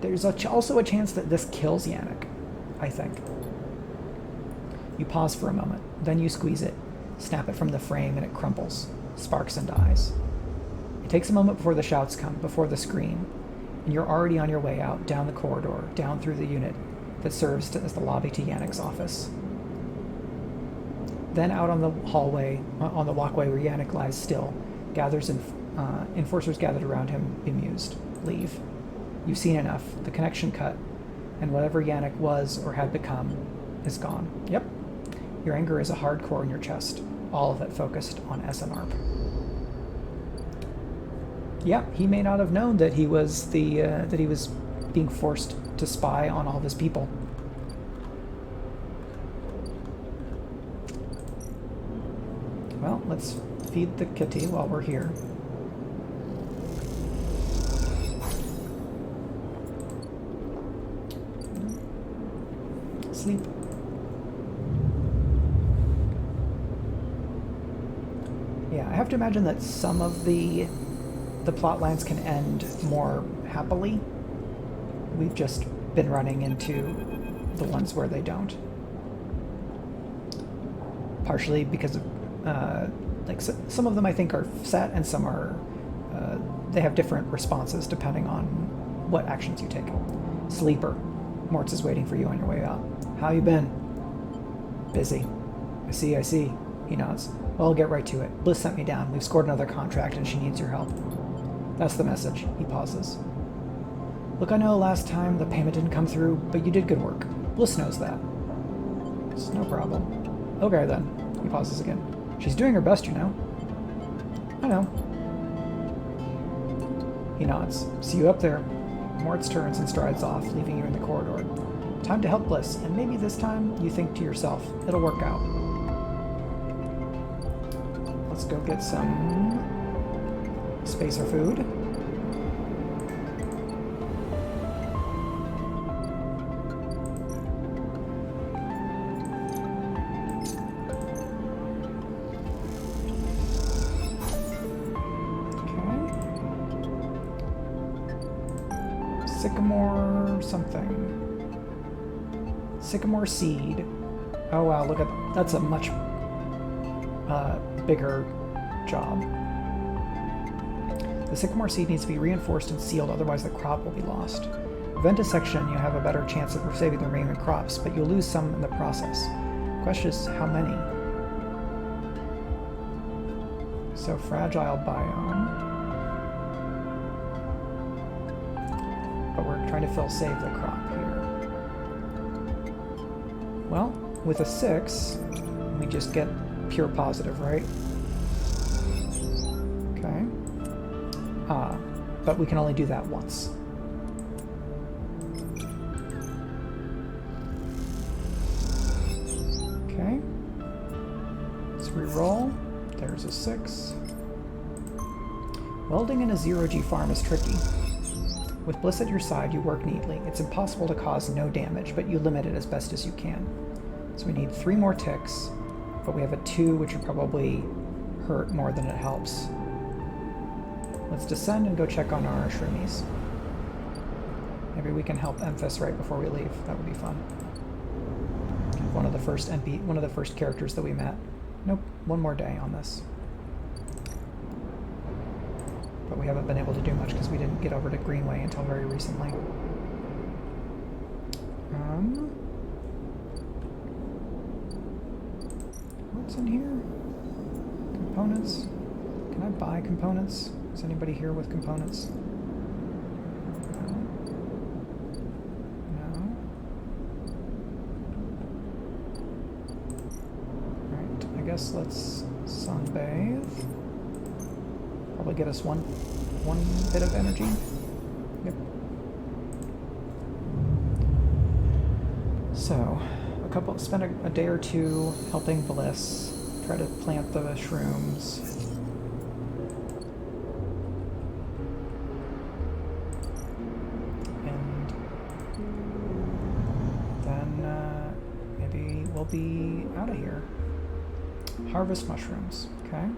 There's also a chance that this kills Yannick, I think. You pause for a moment, then you squeeze it, snap it from the frame, and it crumbles, sparks and dies. It takes a moment before the shouts come, before the scream, and you're already on your way out, down the corridor, down through the unit that serves as the lobby to Yannick's office. Then out on the hallway, on the walkway where Yannick lies still, enforcers gathered around him, bemused. Leave. You've seen enough. The connection cut, and whatever Yannick was or had become is gone. Yep. Your anger is a hard core in your chest, all of it focused on SNARP. Yeah, he may not have known that he was that he was being forced to spy on all of his people. Well, let's feed the kitty while we're here. Sleep. Yeah, I have to imagine that some of the plot lines can end more happily. We've just been running into the ones where they don't. Partially because of some of them I think are set, and some are they have different responses depending on what actions you take. Sleeper. Mortz is waiting for you on your way out. How you been? Busy. I see. He nods. Well, I'll get right to it. Bliss sent me down. We've scored another contract and she needs your help. That's the message. He pauses. Look, I know last time the payment didn't come through, but you did good work. Bliss knows that. It's no problem. Okay, then. He pauses again. She's doing her best, you know. I know. He nods. See you up there. Moritz turns and strides off, leaving you in the corridor. Time to help Bliss, and maybe this time you think to yourself, it'll work out. Let's go get some spacer food. Sycamore something. Sycamore seed. Oh wow, look at that's a much bigger job. The sycamore seed needs to be reinforced and sealed, otherwise the crop will be lost. Prevent dissection, you have a better chance of saving the remaining crops, but you'll lose some in the process. The question is how many? So fragile biome. But we're trying to save the crop here. Well, with a 6, we just get pure positive, right? Okay. But we can only do that once. Okay. Let's reroll. There's a 6. Welding in a 0G farm is tricky. With Bliss at your side, you work neatly. It's impossible to cause no damage, but you limit it as best as you can. So we need 3 more ticks, but we have a 2, which would probably hurt more than it helps. Let's descend and go check on our shroomies. Maybe we can help Emphas right before we leave. That would be fun. One of the first characters that we met. Nope, one more day on this. But we haven't been able to do much because we didn't get over to Greenway until very recently. What's in here? Components. Can I buy components? Is anybody here with components? No. No. Alright, I guess let's sunbathe. Probably get us one bit of energy. Yep. So, spend a day or two helping Bliss, try to plant the shrooms. And then maybe we'll be out of here. Harvest mushrooms, okay?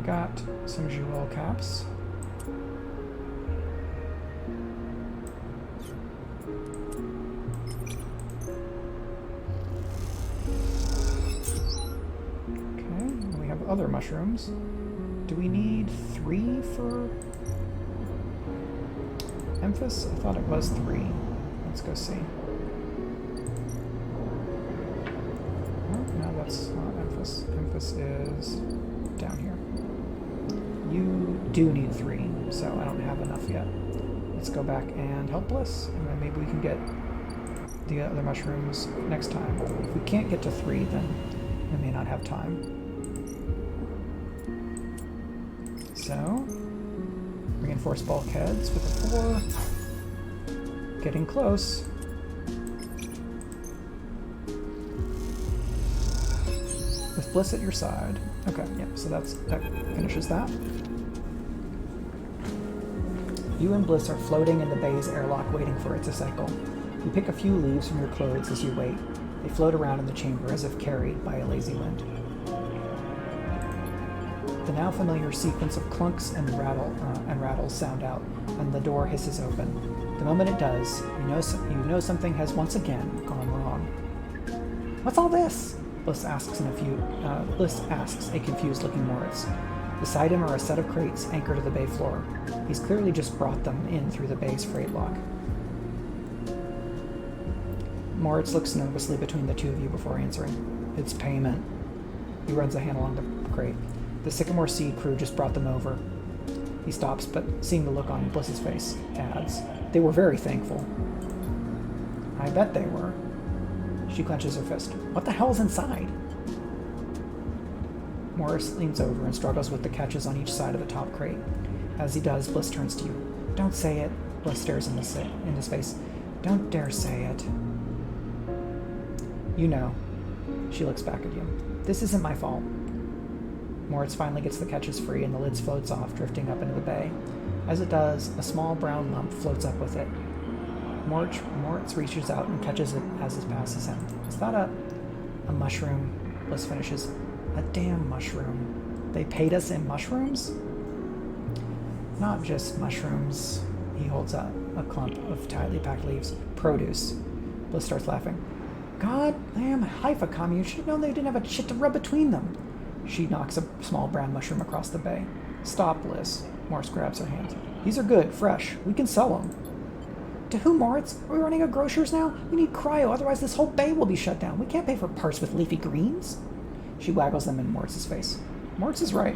Got some jewel caps. Okay, we have other mushrooms. Do we need 3 for Emphas? I thought it was 3. Let's go see. Oh, no, that's not Emphas. Emphas is down here. You do need 3, so I don't have enough yet. Let's go back and help Bliss, and then maybe we can get the other mushrooms next time. If we can't get to 3, then we may not have time. So, reinforce bulkheads with a 4. Getting close. With Bliss at your side. Okay, yeah, so that finishes that. You and Bliss are floating in the bay's airlock waiting for it to cycle. You pick a few leaves from your clothes as you wait. They float around in the chamber as if carried by a lazy wind. The now familiar sequence of clunks and rattles sound out, and the door hisses open. The moment it does, you know something has once again gone wrong. What's all this? Bliss asks a confused-looking Moritz. Beside him are a set of crates anchored to the bay floor. He's clearly just brought them in through the bay's freight lock. Moritz looks nervously between the two of you before answering. It's payment. He runs a hand along the crate. The Sycamore Seed crew just brought them over. He stops, but seeing the look on Bliss's face, adds, they were very thankful. I bet they were. She clenches her fist. What the hell's inside? Morris leans over and struggles with the catches on each side of the top crate. As he does, Bliss turns to you. Don't say it. Bliss stares in his face. Don't dare say it. You know. She looks back at you. This isn't my fault. Moritz finally gets the catches free and the lid floats off, drifting up into the bay. As it does, a small brown lump floats up with it. Moritz reaches out and catches it as it passes him. Is that a mushroom? Bliss finishes. A damn mushroom. They paid us in mushrooms? Not just mushrooms. He holds up a clump of tightly packed leaves. Produce. Bliss starts laughing. God damn Haifa commune. You should have known they didn't have a shit to rub between them. She knocks a small brown mushroom across the bay. Stop, Bliss. Morris grabs her hand. These are good, fresh. We can sell them. To who, Moritz? Are we running a grocer's now? We need cryo, otherwise this whole bay will be shut down. We can't pay for parts with leafy greens. She waggles them in Moritz's face. Moritz is right.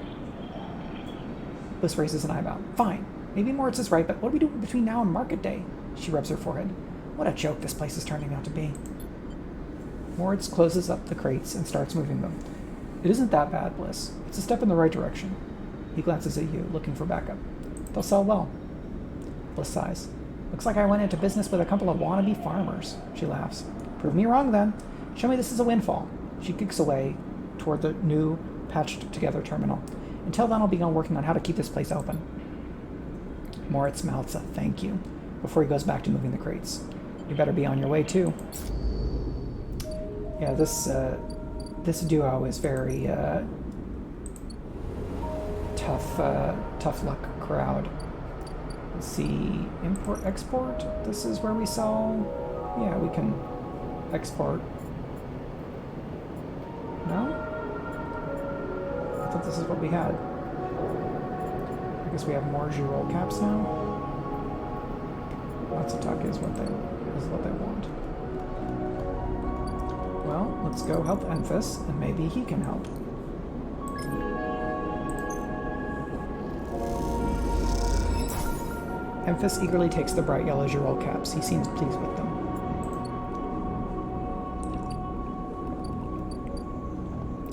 Bliss raises an eyebrow. Fine. Maybe Moritz is right, but what do we do between now and market day? She rubs her forehead. What a joke this place is turning out to be. Moritz closes up the crates and starts moving them. It isn't that bad, Bliss. It's a step in the right direction. He glances at you, looking for backup. They'll sell well. Bliss sighs. Looks like I went into business with a couple of wannabe farmers. She laughs. Prove me wrong, then. Show me this is a windfall. She kicks away toward the new, patched-together terminal. Until then, I'll begin working on how to keep this place open. Moritz mouths a thank you before he goes back to moving the crates. You better be on your way, too. Yeah, this duo is very tough luck crowd. Let's see, import, export. This is where we sell. Yeah, we can export. No? I thought this is what we had. I guess we have more Reroll caps now. Lots of talk is what they want. Well, let's go help Enfys, and maybe he can help. Enfys eagerly takes the bright yellow Reroll caps. He seems pleased with them.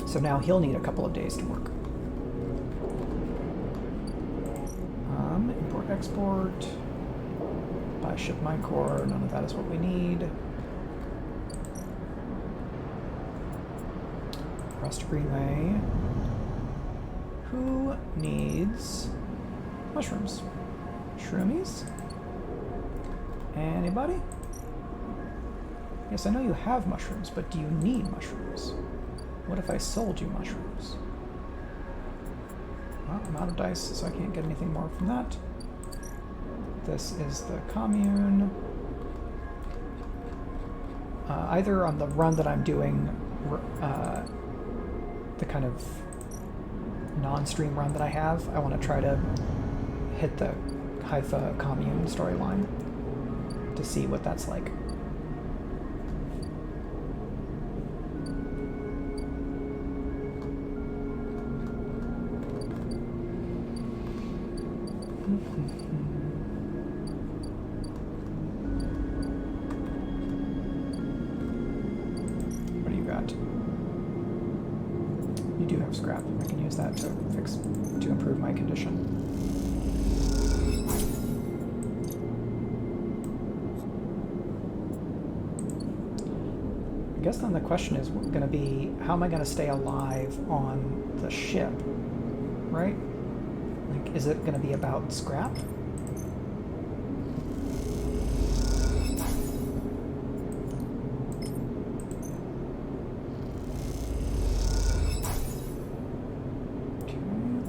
So now he'll need a couple of days to work. Import, export. Buy ship mine core. None of that is what we need. Cross Greenway. Who needs mushrooms? Shroomies? Anybody? Yes, I know you have mushrooms, but do you need mushrooms? What if I sold you mushrooms? Well, I'm out of dice, so I can't get anything more from that. This is the commune. Either on the run that I'm doing, the kind of non-stream run that I have, I want to try to hit the Haifa commune storyline to see what that's like. What do you got? You do have scrap. I can use that to improve my condition. I guess then the question is going to be, how am I going to stay alive on the ship, right? Like, is it going to be about scrap? Okay,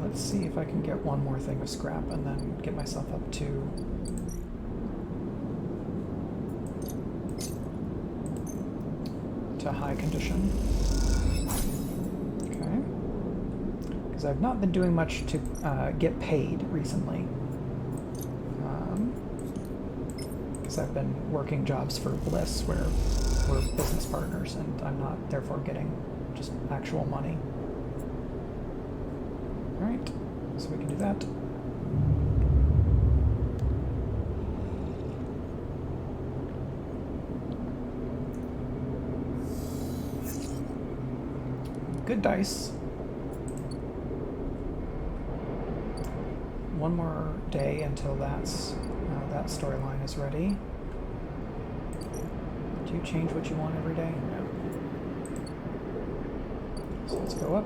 let's see if I can get one more thing of scrap and then get myself up to high condition. Okay. Because I've not been doing much to get paid recently. because I've been working jobs for Bliss where we're business partners and I'm not therefore getting just actual money. Alright, so we can do that. Good dice. One more day until that storyline is ready. Do you change what you want every day? No. So let's go up.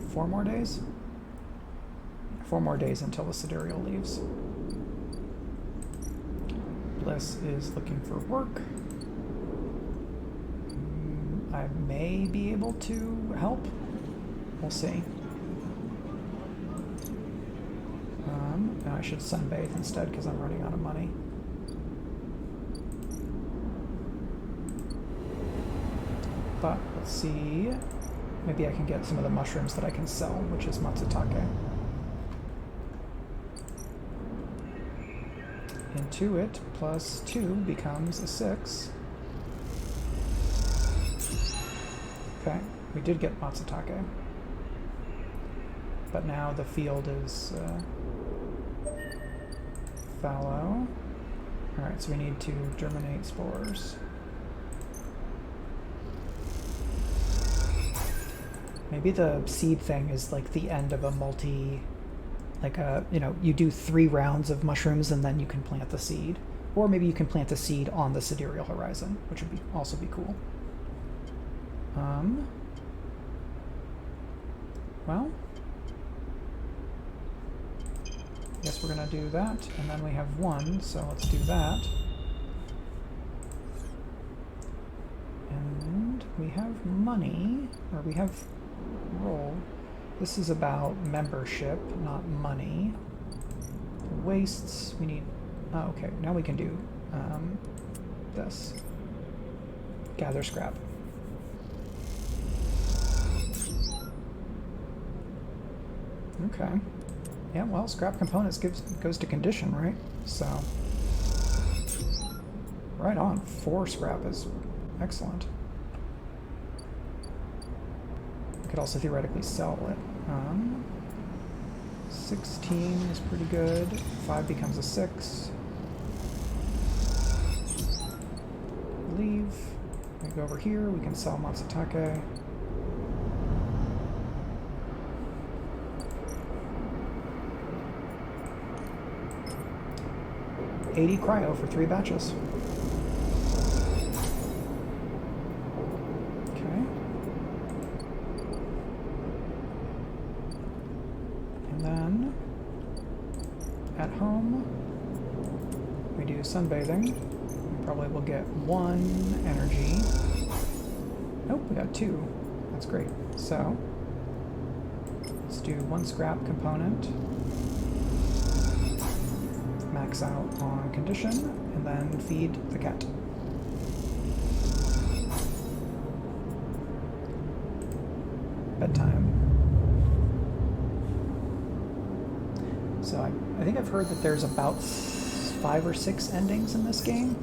4 more days? 4 more days until the sidereal leaves. Bliss is looking for work. I may be able to help. We'll see. I should sunbathe instead because I'm running out of money. But let's see. Maybe I can get some of the mushrooms that I can sell, which is matsutake. Intuit plus 2 becomes a 6. Okay, we did get matsutake. But now the field is fallow. Alright, so we need to germinate spores. Maybe the seed thing is like the end of a you do 3 rounds of mushrooms and then you can plant the seed. Or maybe you can plant the seed on the sidereal horizon, which would also be cool. Well, I guess we're gonna do that, and then we have 1, so let's do that. And we have money, or we have roll. This is about membership, not money. Wastes, we need, oh, okay, now we can do this. Gather scrap. Okay. Yeah, well, scrap components goes to condition, right? So, right on. 4 scrap is excellent. We could also theoretically sell it. 16 is pretty good. 5 becomes a 6. Leave. We go over here. We can sell matsutake. $80 cryo for 3 batches. Okay. And then at home we do sunbathing. We probably will get 1 energy. Nope, we got 2. That's great. So let's do 1 scrap component. Max out on condition, and then feed the cat. Bedtime. So I think I've heard that there's about 5 or 6 endings in this game.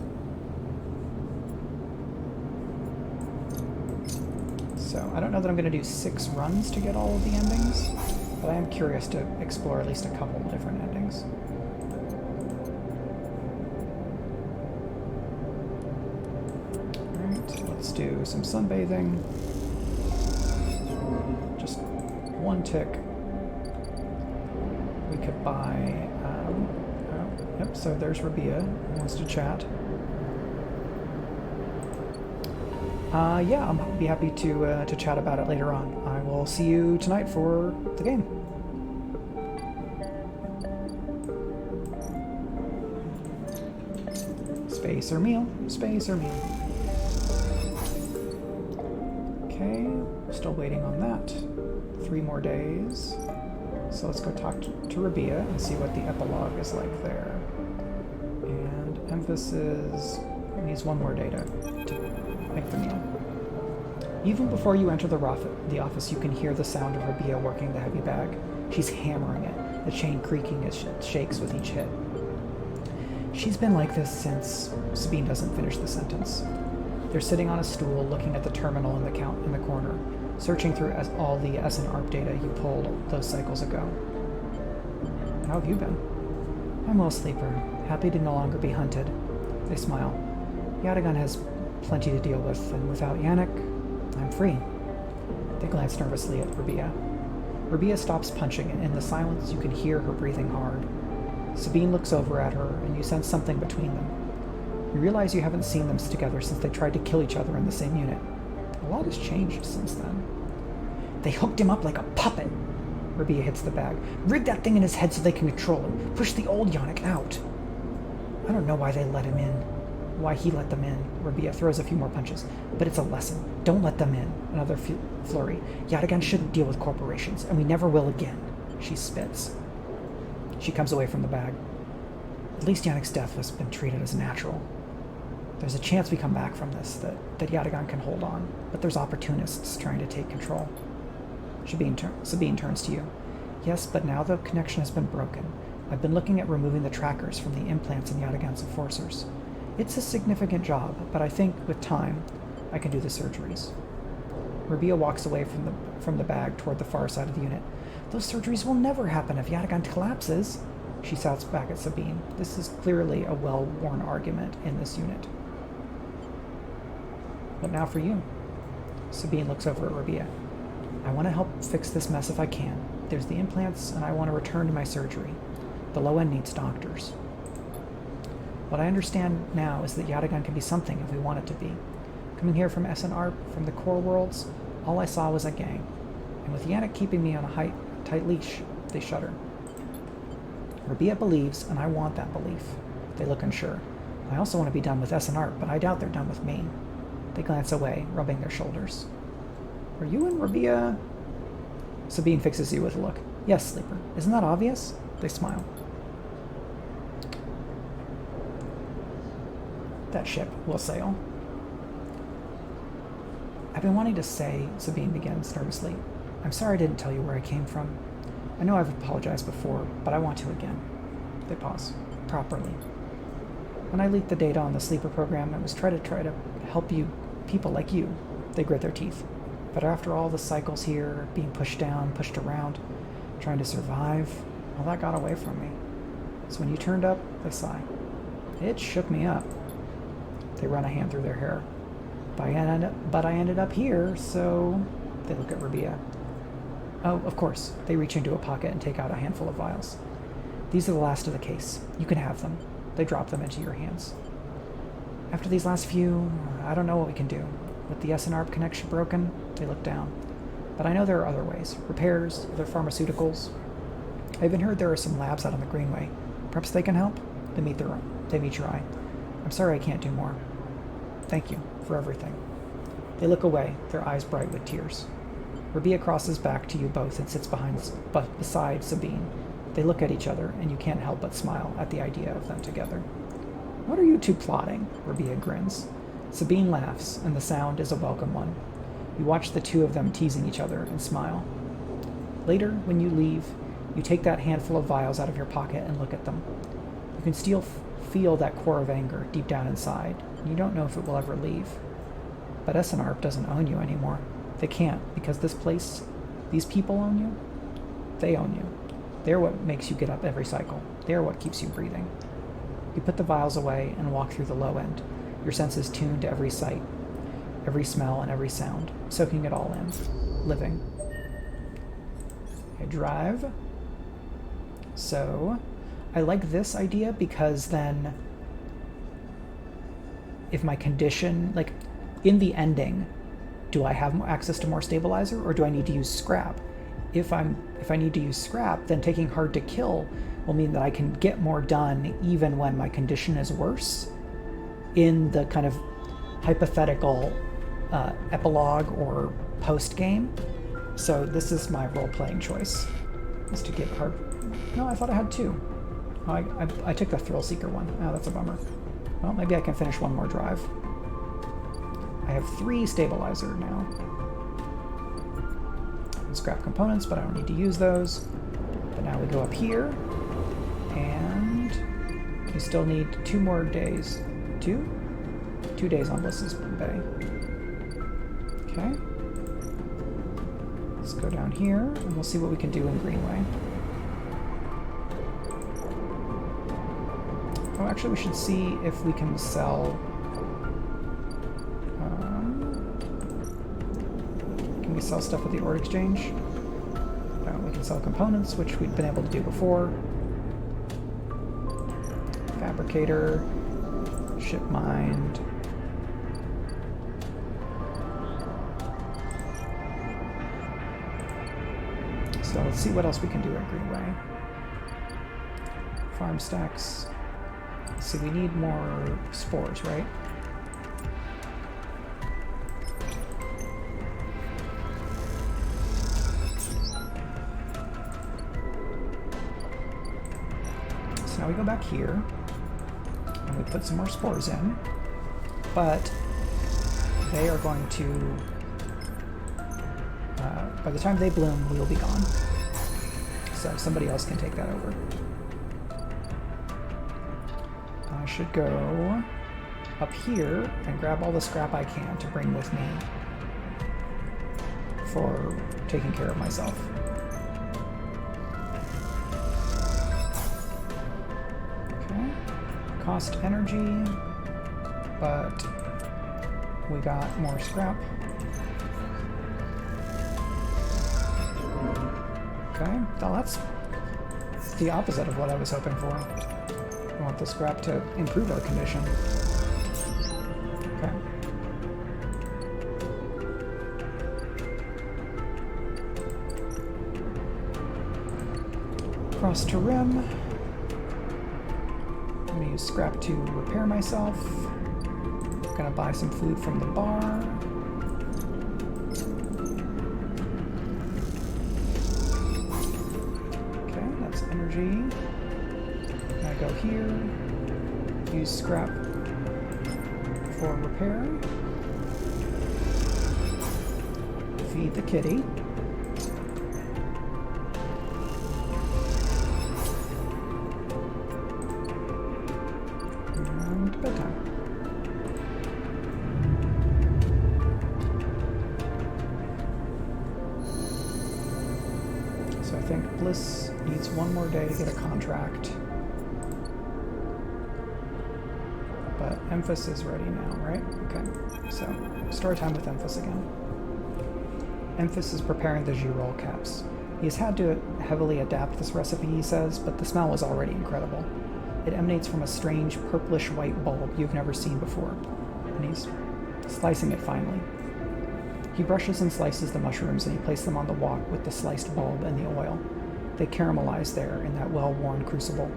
So I don't know that I'm going to do 6 runs to get all of the endings, but I am curious to explore at least a couple of different endings. Let's do some sunbathing. Just 1 tick. We could buy, yep, so there's Rabia, who wants to chat. Yeah, I'll be happy to chat about it later on. I will see you tonight for the game. Space or meal, space or meal. Okay, still waiting on that. 3 more days. So let's go talk to Rabia and see what the epilogue is like there. And emphasis needs 1 more day to make the meal. Even before you enter the office, you can hear the sound of Rabia working the heavy bag. She's hammering it, the chain creaking as it shakes with each hit. She's been like this since... Sabine doesn't finish the sentence. They're sitting on a stool, looking at the terminal in the corner, searching through all the S&ARP data you pulled those cycles ago. How have you been? I'm well, Sleeper. Happy to no longer be hunted. They smile. Yatagan has plenty to deal with, and without Yannick, I'm free. They glance nervously at Rabia. Rabia stops punching, and in the silence you can hear her breathing hard. Sabine looks over at her, and you sense something between them. You realize you haven't seen them together since they tried to kill each other in the same unit. A lot has changed since then. They hooked him up like a puppet. Rabia hits the bag. Rig that thing in his head so they can control him. Push the old Yannick out. I don't know why they let him in. Why he let them in. Rabia throws a few more punches. But it's a lesson. Don't let them in. Another flurry. Yatagan shouldn't deal with corporations, and we never will again. She spits. She comes away from the bag. At least Yannick's death has been treated as natural. There's a chance we come back from this, that Yatagan can hold on, but there's opportunists trying to take control. Sabine turns to you. Yes, but now the connection has been broken. I've been looking at removing the trackers from the implants in Yatagan's enforcers. It's a significant job, but I think, with time, I can do the surgeries. Rabia walks away from the bag toward the far side of the unit. Those surgeries will never happen if Yatagan collapses. She shouts back at Sabine. This is clearly a well-worn argument in this unit. What now for you? Sabine looks over at Rabia. I want to help fix this mess if I can. There's the implants, and I want to return to my surgery. The low end needs doctors. What I understand now is that Yatagan can be something if we want it to be. Coming here from S&ARP, from the core worlds, all I saw was a gang. And with Yannick keeping me on a tight leash, they shudder. Rabia believes, and I want that belief. They look unsure. I also want to be done with S&ARP, but I doubt they're done with me. They glance away, rubbing their shoulders. Are you and Rabia... Sabine fixes you with a look. Yes, Sleeper. Isn't that obvious? They smile. That ship will sail. I've been wanting to say, Sabine begins nervously. I'm sorry I didn't tell you where I came from. I know I've apologized before, but I want to again. They pause. Properly. When I leaked the data on the Sleeper program, it was try to help you, people like you. They grit their teeth. But after all the cycles here, being pushed down, pushed around, trying to survive, all that got away from me. So when you turned up, they sigh. It shook me up. They run a hand through their hair. But I ended up here, so... They look at Rabia. Oh, of course. They reach into a pocket and take out a handful of vials. These are the last of the case. You can have them. They drop them into your hands. After these last few, I don't know what we can do. With the S&ARP connection broken, they look down. But I know there are other ways. Repairs, other pharmaceuticals. I even heard there are some labs out on the Greenway. Perhaps they can help? They meet your eye. I'm sorry I can't do more. Thank you for everything. They look away, their eyes bright with tears. Rabia crosses back to you both and sits beside Sabine. They look at each other, and you can't help but smile at the idea of them together. What are you two plotting? Rabia grins. Sabine laughs, and the sound is a welcome one. You watch the two of them teasing each other and smile. Later, when you leave, you take that handful of vials out of your pocket and look at them. You can still feel that core of anger deep down inside, and you don't know if it will ever leave. But S&ARP doesn't own you anymore. They can't, because this place, these people own you. They own you. They're what makes you get up every cycle. They're what keeps you breathing. You put the vials away and walk through the low end, your senses tuned to every sight, every smell, and every sound, soaking it all in, living. I drive. So, I like this idea because then, if my condition, like, in the ending, do I have access to more stabilizer, or do I need to use scrap? If I need to use scrap, then taking hard to kill will mean that I can get more done even when my condition is worse in the kind of hypothetical epilogue or post-game. So this is my role-playing choice, is to get hard... No, I thought I had two. Oh, I took the Thrill Seeker one. Oh, that's a bummer. Well, maybe I can finish one more drive. I have 3 stabilizer now. and scrap components, but I don't need to use those. But now we go up here, and we still need 2 more days. 2? 2 days on Bliss's Bay. Okay. Let's go down here, and we'll see what we can do in Greenway. Oh, actually, we should see if we can sell... can we sell stuff at the Ord Exchange? No, we can sell components, which we've been able to do before. Fabricator, ship mind. So let's see what else we can do at Greenway. Farm stacks. Let's see, we need more spores, right? So now we go back here, and we put some more spores in, but they are going to, by the time they bloom, we'll be gone. So somebody else can take that over. I should go up here and grab all the scrap I can to bring with me for taking care of myself. Okay. Cost energy, but we got more scrap. Okay, now that's the opposite of what I was hoping for. I want the scrap to improve our condition. Okay. Cross to Rim. I'm going to use scrap to repair myself. I'm going to buy some food from the bar. Energy. I go here, use scrap for repair, feed the kitty, and bedtime. So I think Bliss needs 1 more day to get a contract. But Emphas is ready now, right? Okay, so story time with Emphas again. Emphas is preparing the Reroll caps. He's had to heavily adapt this recipe, he says, but the smell was already incredible. It emanates from a strange purplish-white bulb you've never seen before, and he's slicing it finely. He brushes and slices the mushrooms, and he places them on the wok with the sliced bulb and the oil. They caramelize there in that well-worn crucible.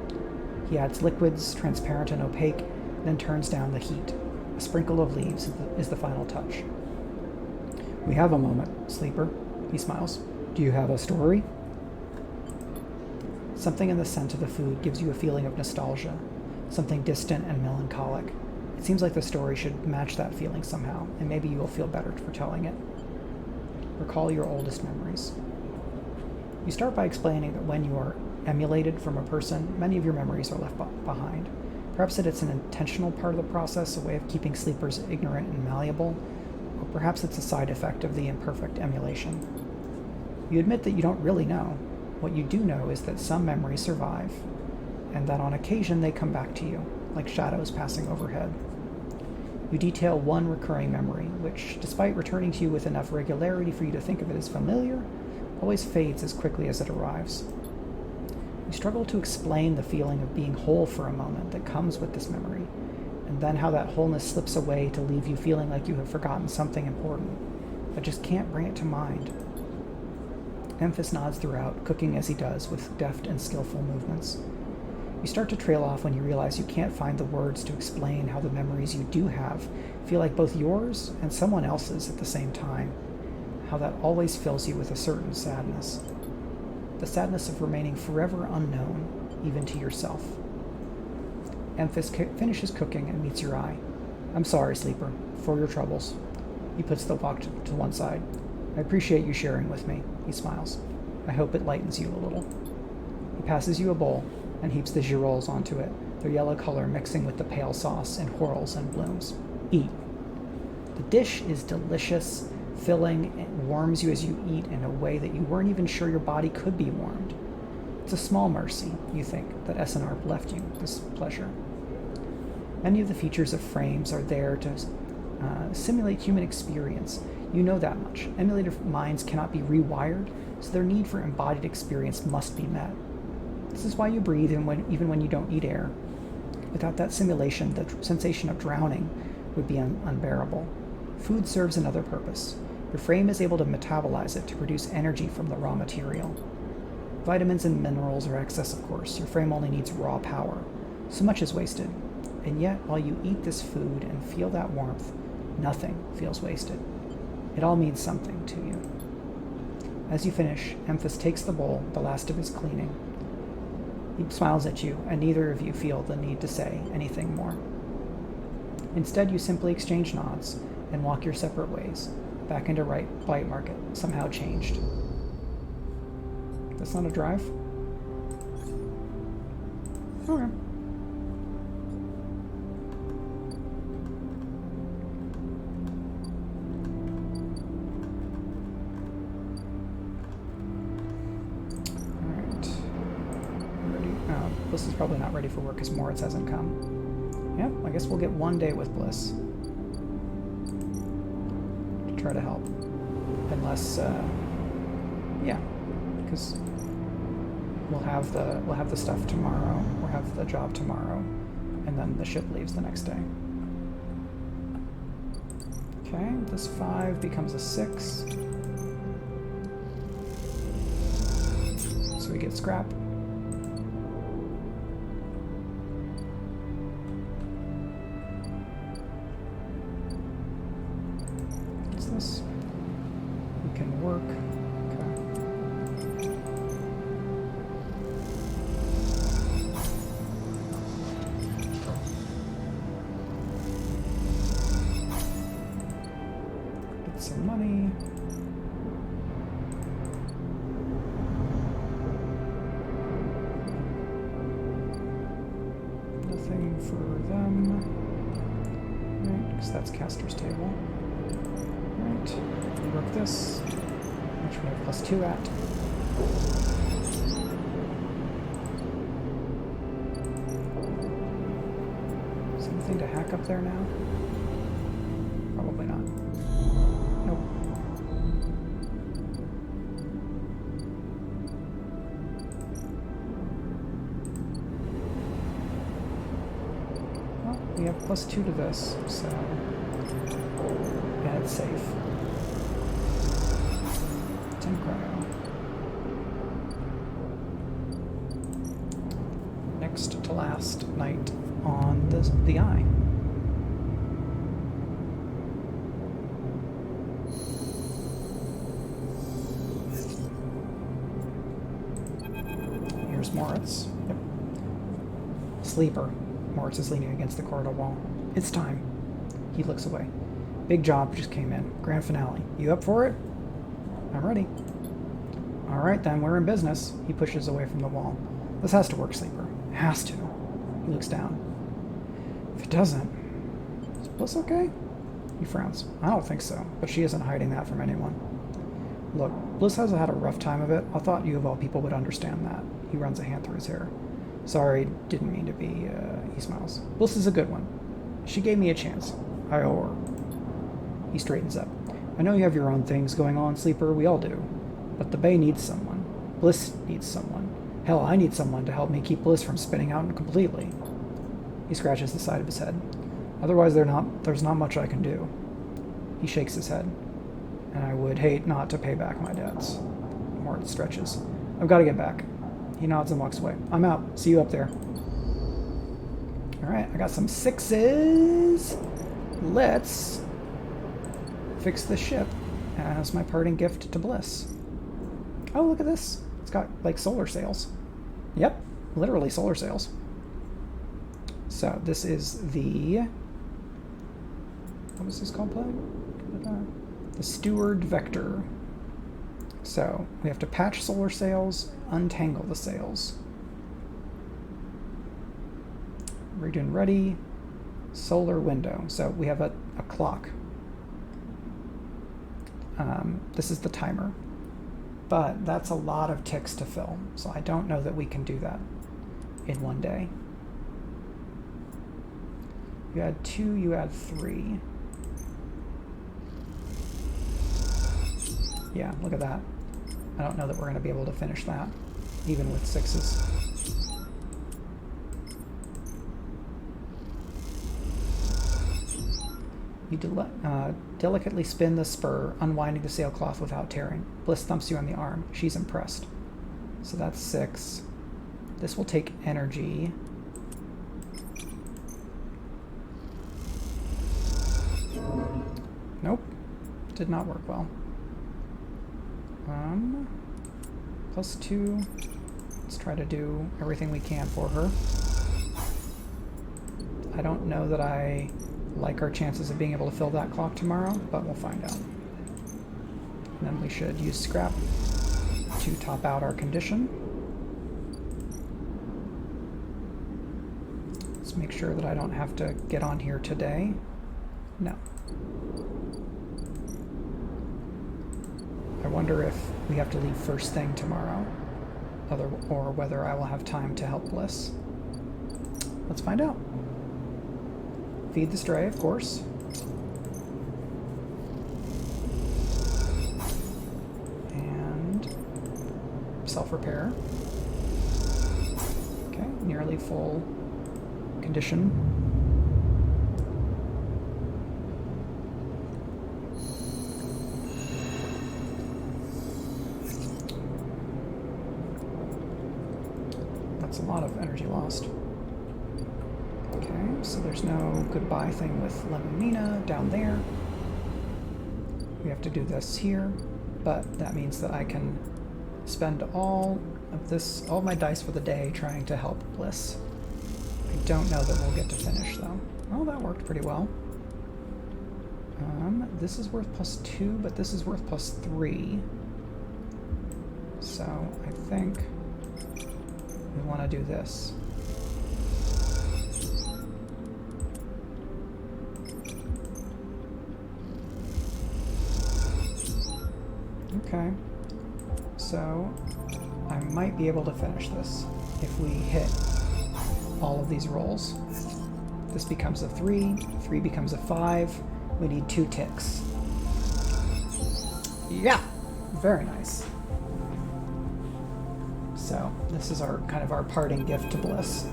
He adds liquids, transparent and opaque, then turns down the heat. A sprinkle of leaves is the final touch. We have a moment, Sleeper. He smiles. Do you have a story? Something in the scent of the food gives you a feeling of nostalgia, something distant and melancholic. It seems like the story should match that feeling somehow, and maybe you will feel better for telling it. Recall your oldest memories. You start by explaining that when you are emulated from a person, many of your memories are left behind. Perhaps that it's an intentional part of the process, a way of keeping sleepers ignorant and malleable, or perhaps it's a side effect of the imperfect emulation. You admit that you don't really know. What you do know is that some memories survive, and that on occasion they come back to you, like shadows passing overhead. You detail one recurring memory, which, despite returning to you with enough regularity for you to think of it as familiar, always fades as quickly as it arrives. You struggle to explain the feeling of being whole for a moment that comes with this memory, and then how that wholeness slips away to leave you feeling like you have forgotten something important, but just can't bring it to mind. Emphas nods throughout, cooking as he does with deft and skillful movements. You start to trail off when you realize you can't find the words to explain how the memories you do have feel like both yours and someone else's at the same time, how that always fills you with a certain sadness. The sadness of remaining forever unknown, even to yourself. Emphas finishes cooking and meets your eye. I'm sorry, Sleeper, for your troubles. He puts the wok to one side. I appreciate you sharing with me, he smiles. I hope it lightens you a little. He passes you a bowl and heaps the Rerolls onto it, their yellow color mixing with the pale sauce and whorls and blooms. Eat. The dish is delicious, filling, and warms you as you eat in a way that you weren't even sure your body could be warmed. It's a small mercy, you think, that SNR left you this pleasure. Many of the features of frames are there to simulate human experience. You know that much. Emulator minds cannot be rewired, so their need for embodied experience must be met. This is why you breathe even when you don't eat air. Without that simulation, the sensation of drowning would be unbearable. Food serves another purpose. Your frame is able to metabolize it to produce energy from the raw material. Vitamins and minerals are excess, of course. Your frame only needs raw power. So much is wasted. And yet, while you eat this food and feel that warmth, nothing feels wasted. It all means something to you. As you finish, Emphas takes the bowl, the last of his cleaning. He smiles at you, and neither of you feel the need to say anything more. Instead, you simply exchange nods and walk your separate ways, back into Blight Market, somehow changed. That's not a drive? Okay. Bliss is probably not ready for work because Moritz hasn't come. Yep, I guess we'll get one day with Bliss. To try to help. Unless, yeah, because we'll have the stuff tomorrow, we'll have the job tomorrow, and then the ship leaves the next day. Okay, this 5 becomes a 6. So we get scrap. This. We can work. Okay. Get some money. Nothing for them. Right, because that's Caster's table. Right, we work this, which we have +2 at. Is there anything to hack up there now? Probably not. Nope. Well, we have +2 to this, so... yeah, it's safe. 10 cryo. Next to last night on the eye. Here's Moritz. Yep. Sleeper. Moritz is leaning against the corridor wall. It's time. He looks away. Big job just came in. Grand finale. You up for it? I'm ready. Alright then, we're in business. He pushes away from the wall. This has to work, Sleeper. Has to. He looks down. If it doesn't... Is Bliss okay? He frowns. I don't think so, but she isn't hiding that from anyone. Look, Bliss has had a rough time of it. I thought you of all people would understand that. He runs a hand through his hair. Sorry, didn't mean to be, he smiles. Bliss is a good one. She gave me a chance. I owe her. He straightens up. I know you have your own things going on, Sleeper. We all do. But the Bay needs someone. Bliss needs someone. Hell, I need someone to help me keep Bliss from spinning out completely. He scratches the side of his head. Otherwise, there's not much I can do. He shakes his head. And I would hate not to pay back my debts. Mort stretches. I've got to get back. He nods and walks away. I'm out. See you up there. Alright, I got some 6s. Let's fix the ship as my parting gift to Bliss. Oh, look at this. It's got, like, solar sails. Yep, literally solar sails. So, this is the... What was this called, play? The Steward Vector. So we have to patch solar sails, untangle the sails. We're doing ready, solar window. So we have a clock. This is the timer. But that's a lot of ticks to fill, so I don't know that we can do that in one day. You add 2, you add 3. Yeah, look at that. I don't know that we're going to be able to finish that, even with 6s. You delicately spin the spur, unwinding the sailcloth without tearing. Bliss thumps you on the arm. She's impressed. So that's 6. This will take energy. Nope. Did not work well. +2. Let's try to do everything we can for her. I don't know that I like our chances of being able to fill that clock tomorrow, but we'll find out. And then we should use scrap to top out our condition. Let's make sure that I don't have to get on here today. No. I wonder if we have to leave first thing tomorrow, or whether I will have time to help Bliss. Let's find out. Feed the stray, of course. And self-repair. Okay, nearly full condition. That's a lot of energy lost. Okay, so there's no goodbye thing with Lemonina down there. We have to do this here, but that means that I can spend all of my dice for the day trying to help Bliss. I don't know that we'll get to finish though. Oh, that worked pretty well. This is worth +2, but this is worth +3. So I think we want to do this. Okay, so I might be able to finish this if we hit all of these rolls. This becomes a 3, 3 becomes a 5, we need 2 ticks. Yeah, very nice. So this is our kind of our parting gift to Bliss.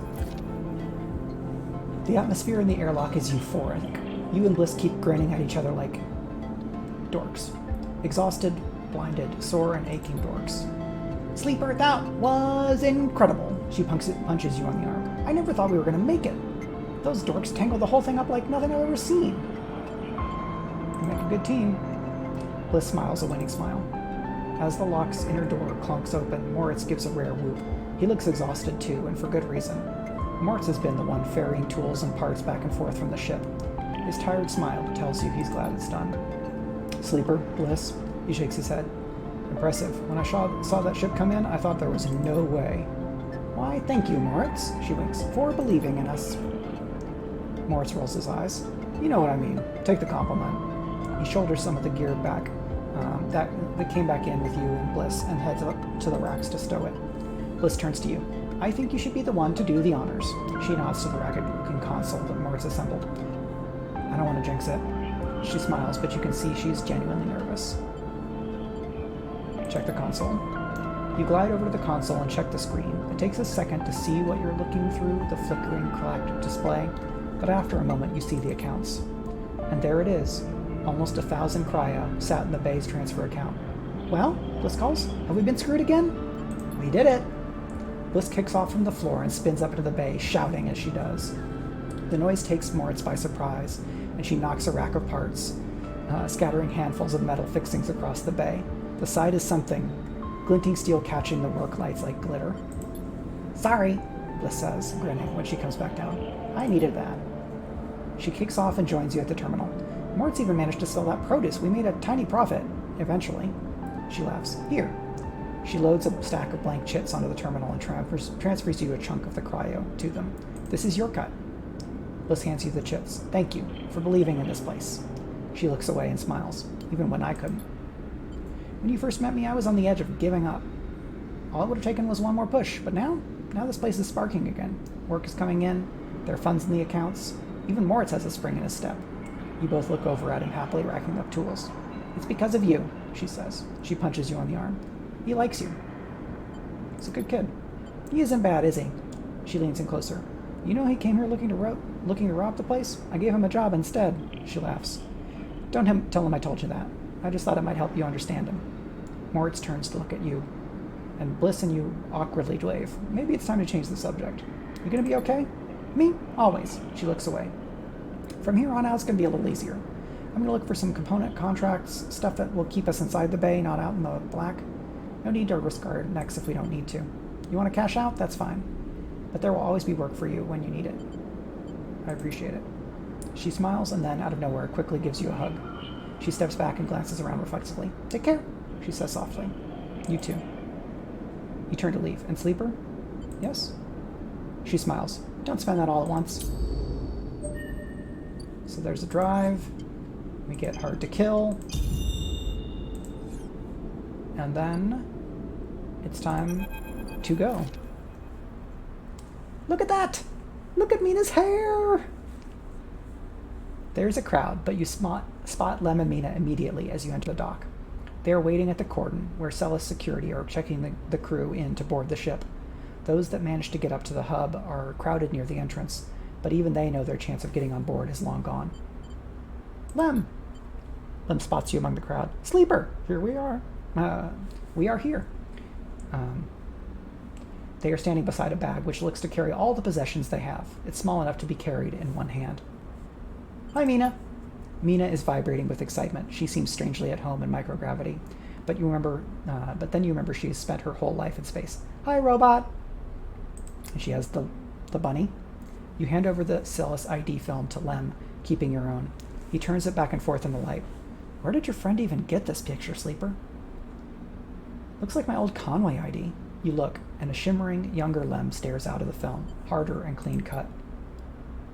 The atmosphere in the airlock is euphoric. You and Bliss keep grinning at each other like dorks. Exhausted, blinded, sore, and aching dorks. Sleep Earth out was incredible. She punches you on the arm. I never thought we were going to make it. Those dorks tangled the whole thing up like nothing I've ever seen. You make a good team. Bliss smiles a winning smile. As the lock's inner door clunks open, Moritz gives a rare whoop. He looks exhausted too, and for good reason. Moritz has been the one ferrying tools and parts back and forth from the ship. His tired smile tells you he's glad it's done. Sleeper, Bliss, he shakes his head. Impressive. When I saw that ship come in, I thought there was no way. Why, thank you, Moritz, she winks, for believing in us. Moritz rolls his eyes. You know what I mean. Take the compliment. He shoulders some of the gear back that came back in with you and Bliss and heads up to the racks to stow it. Bliss turns to you. I think you should be the one to do the honors. She nods to the ragged-looking console that Moritz assembled. I don't want to jinx it. She smiles, but you can see she's genuinely nervous. Check the console. You glide over to the console and check the screen. It takes a second to see what you're looking through the flickering galactic display, but after a moment you see the accounts. And there it is. Almost 1,000 cryo sat in the bay's transfer account. Well, Bliss calls, have we been screwed again? We did it! Bliss kicks off from the floor and spins up into the bay, shouting as she does. The noise takes Moritz by surprise, and she knocks a rack of parts, scattering handfuls of metal fixings across the bay. The side is something, glinting steel catching the work lights like glitter. Sorry, Bliss says, grinning when she comes back down. I needed that. She kicks off and joins you at the terminal. Moritz even managed to sell that produce. We made a tiny profit, eventually. She laughs. Here. She loads a stack of blank chits onto the terminal and transfers you a chunk of the cryo to them. This is your cut. Bliss hands you the chits. Thank you for believing in this place. She looks away and smiles, even when I couldn't. When you first met me, I was on the edge of giving up. All it would have taken was one more push, but now this place is sparking again. Work is coming in, there are funds in the accounts. Even Moritz has a spring in his step. You both look over at him, happily racking up tools. It's because of you, she says. She punches you on the arm. He likes you. He's a good kid. He isn't bad, is he? She leans in closer. You know he came here looking to rob the place? I gave him a job instead. She laughs. Don't tell him I told you that. I just thought it might help you understand him. Moritz turns to look at you, and Bliss and you awkwardly wave. Maybe it's time to change the subject. You gonna be okay? Me? Always. She looks away. From here on out, it's gonna be a little easier. I'm gonna look for some component contracts, stuff that will keep us inside the bay, not out in the black. No need to risk our necks if we don't need to. You want to cash out? That's fine. But there will always be work for you when you need it. I appreciate it. She smiles and then, out of nowhere, quickly gives you a hug. She steps back and glances around reflexively. Take care, she says softly. You too. You turn to leave. And Sleeper? Yes? She smiles. Don't spend that all at once. So there's a drive. We get hard to kill. And then it's time to go. Look at that! Look at Mina's hair! There's a crowd, but you spot Lem and Mina immediately as you enter the dock. They are waiting at the cordon, where Celis security are checking the crew in to board the ship. Those that manage to get up to the hub are crowded near the entrance, but even they know their chance of getting on board is long gone. Lem! Lem spots you among the crowd. Sleeper! Here we are. We are here. They are standing beside a bag which looks to carry all the possessions they have. It's small enough to be carried in one hand. Hi, Mina. Mina is vibrating with excitement. She seems strangely at home in microgravity. But then you remember she has spent her whole life in space. Hi, robot. And she has the bunny. You hand over the Celis ID film to Lem, keeping your own. He turns it back and forth in the light. Where did your friend even get this picture, Sleeper? Looks like my old Conway ID. You look, and a shimmering, younger Lem stares out of the film, harder and clean cut.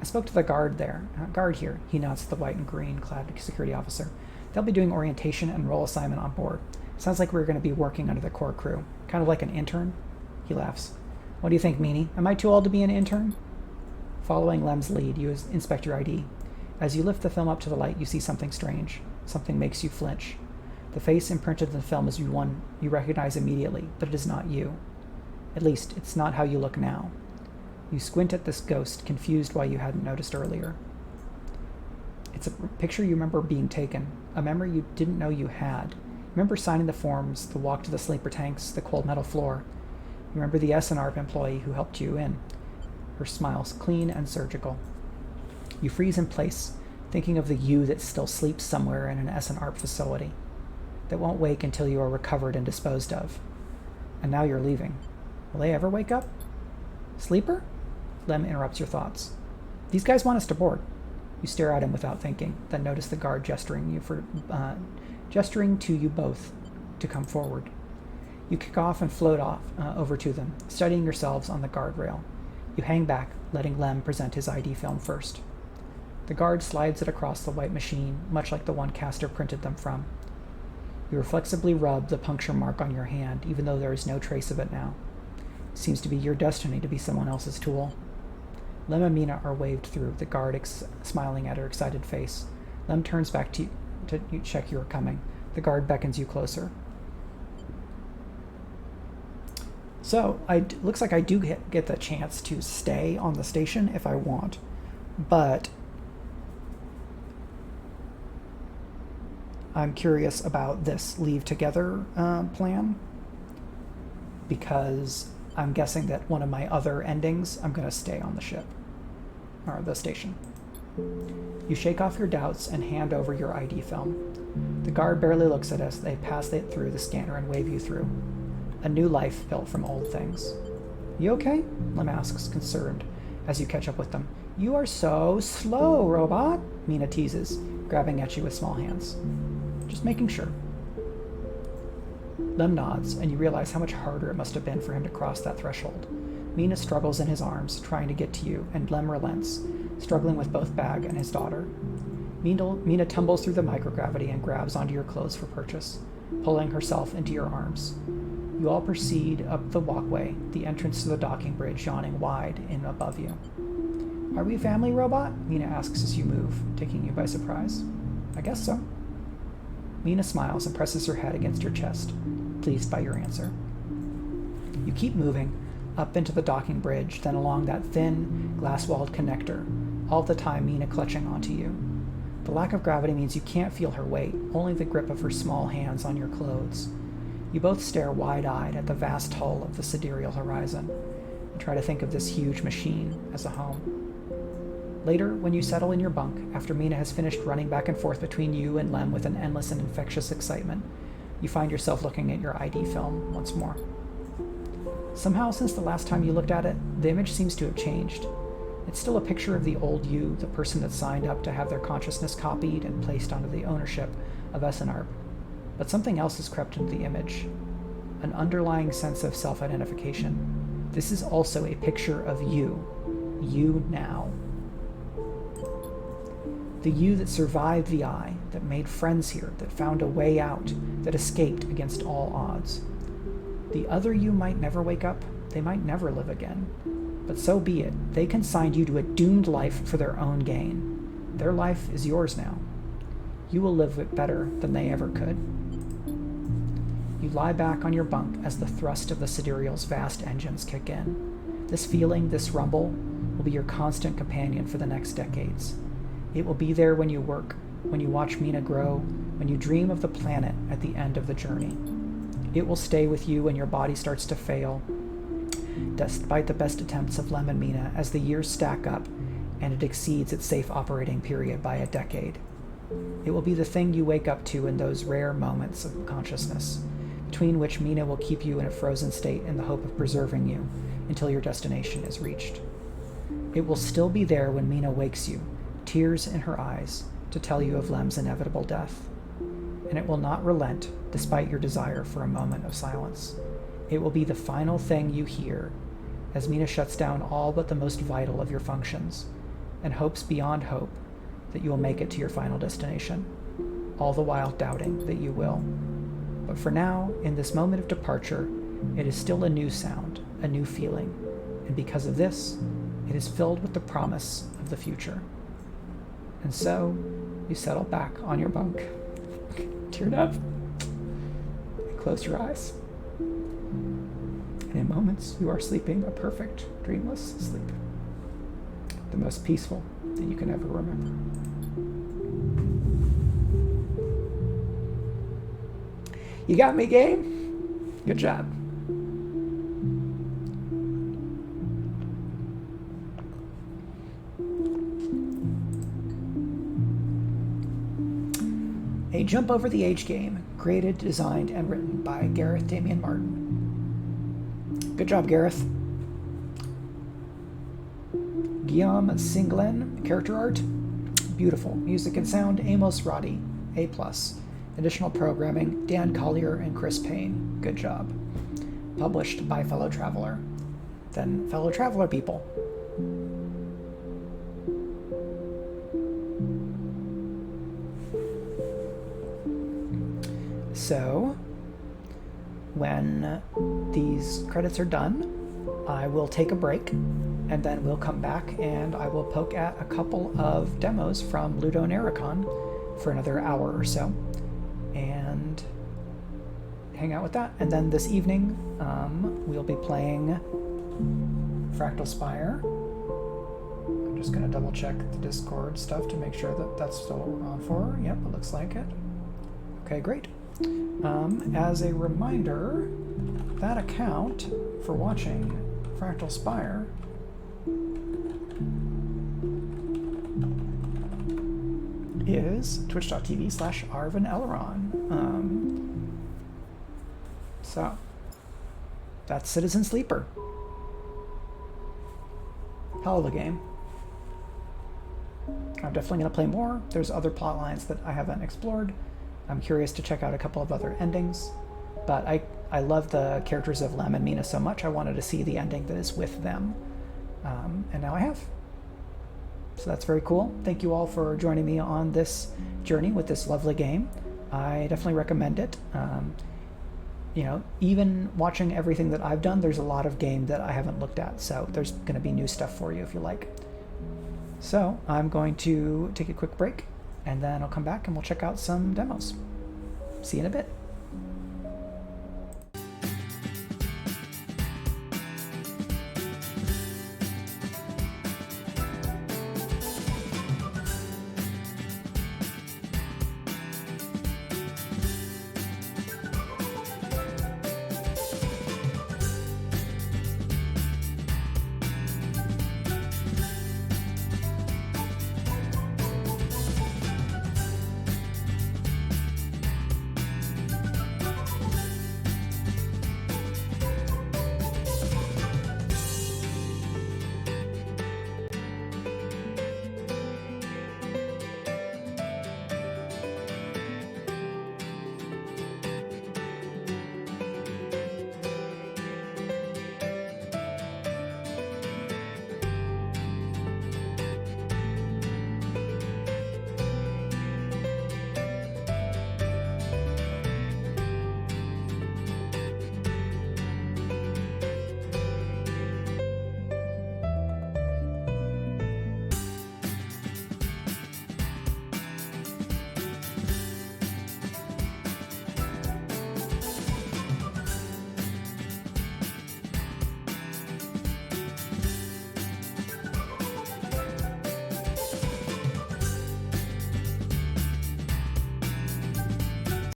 I spoke to the guard here. He nods to the white and green clad security officer. They'll be doing orientation and role assignment on board. Sounds like we're going to be working under the core crew. Kind of like an intern. He laughs. What do you think, Meanie? Am I too old to be an intern? Following Lem's lead, you inspect your ID. As you lift the film up to the light, you see something strange. Something makes you flinch. The face imprinted in the film is one you recognize immediately, but it is not you. At least, it's not how you look now. You squint at this ghost, confused why you hadn't noticed earlier. It's a picture you remember being taken, a memory you didn't know you had. You remember signing the forms, the walk to the sleeper tanks, the cold metal floor. You remember the SNARP employee who helped you in. Her smile's clean and surgical. You freeze in place, thinking of the you that still sleeps somewhere in an SNARP facility, that won't wake until you are recovered and disposed of. And now you're leaving. Will they ever wake up? Sleeper? Lem interrupts your thoughts. These guys want us to board. You stare at him without thinking, then notice the guard gesturing to you both to come forward. You kick off and float off over to them, steadying yourselves on the guardrail. You hang back, letting Lem present his ID film first. The guard slides it across the white machine, much like the one Castor printed them from. You reflexively rub the puncture mark on your hand, even though there is no trace of it now. It seems to be your destiny to be someone else's tool. Lem and Mina are waved through, the guard smiling at her excited face. Lem turns back to check you are coming. The guard beckons you closer. So, looks like I do get the chance to stay on the station if I want, but I'm curious about this leave together plan, because I'm guessing that one of my other endings, I'm going to stay on the ship, or the station. You shake off your doubts and hand over your ID film. The guard barely looks at us. They pass it through the scanner and wave you through. A new life built from old things. You okay? Lem asks, concerned, as you catch up with them. You are so slow, robot, Mina teases, grabbing at you with small hands. Just making sure. Lem nods, and you realize how much harder it must have been for him to cross that threshold. Mina struggles in his arms, trying to get to you, and Lem relents, struggling with both Bag and his daughter. Mina tumbles through the microgravity and grabs onto your clothes for purchase, pulling herself into your arms. You all proceed up the walkway, the entrance to the docking bridge yawning wide in above you. Are we family, robot? Mina asks as you move, taking you by surprise. I guess so. Mina smiles and presses her head against your chest, pleased by your answer. You keep moving, up into the docking bridge, then along that thin, glass-walled connector, all the time Mina clutching onto you. The lack of gravity means you can't feel her weight, only the grip of her small hands on your clothes. You both stare wide-eyed at the vast hull of the sidereal horizon, and try to think of this huge machine as a home. Later, when you settle in your bunk, after Mina has finished running back and forth between you and Lem with an endless and infectious excitement, you find yourself looking at your ID film once more. Somehow, since the last time you looked at it, the image seems to have changed. It's still a picture of the old you, the person that signed up to have their consciousness copied and placed onto the ownership of SNARP. But something else has crept into the image. An underlying sense of self-identification. This is also a picture of you. You now. The you that survived the eye, that made friends here, that found a way out, that escaped against all odds. The other you might never wake up, they might never live again. But so be it. They consigned you to a doomed life for their own gain. Their life is yours now. You will live it better than they ever could. You lie back on your bunk as the thrust of the sidereal's vast engines kick in. This feeling, this rumble, will be your constant companion for the next decades. It will be there when you work, when you watch Mina grow, when you dream of the planet at the end of the journey. It will stay with you when your body starts to fail, despite the best attempts of Lem and Mina, as the years stack up and it exceeds its safe operating period by a decade. It will be the thing you wake up to in those rare moments of consciousness, between which Mina will keep you in a frozen state in the hope of preserving you until your destination is reached. It will still be there when Mina wakes you, tears in her eyes, to tell you of Lem's inevitable death. And it will not relent, despite your desire for a moment of silence. It will be the final thing you hear, as Mina shuts down all but the most vital of your functions, and hopes beyond hope that you will make it to your final destination, all the while doubting that you will. But for now, in this moment of departure, it is still a new sound, a new feeling, and because of this, it is filled with the promise of the future. And so, you settle back on your bunk, teared up, and close your eyes. And in moments, you are sleeping a perfect, dreamless sleep. The most peaceful that you can ever remember. You got me, game? Good job. A Jump Over the Age game, created, designed, and written by Gareth Damian Martin. Good job, Gareth. Guillaume Singlen, character art, beautiful. Music and sound, Amos Roddy, A+. Additional programming, Dan Collier and Chris Payne. Good job. Published by Fellow Traveler. Then Fellow Traveler people. So, when these credits are done, I will take a break, and then we'll come back and I will poke at a couple of demos from Ludo Naricon for another hour or so, and hang out with that. And then this evening, we'll be playing Fractal Spire. I'm just going to double check the Discord stuff to make sure that that's still what we're on for. Yep, it looks like it. Okay, great. As a reminder, that account for watching Fractal Spire is twitch.tv/ArvinElron. So, that's Citizen Sleeper. Hell of a game. I'm definitely going to play more. There's other plot lines that I haven't explored. I'm curious to check out a couple of other endings. But I love the characters of Lem and Mina so much, I wanted to see the ending that is with them. And now I have. So that's very cool. Thank you all for joining me on this journey with this lovely game. I definitely recommend it. You know, even watching everything that I've done, there's a lot of game that I haven't looked at, so there's going to be new stuff for you if you like. So I'm going to take a quick break, and then I'll come back and we'll check out some demos. See you in a bit.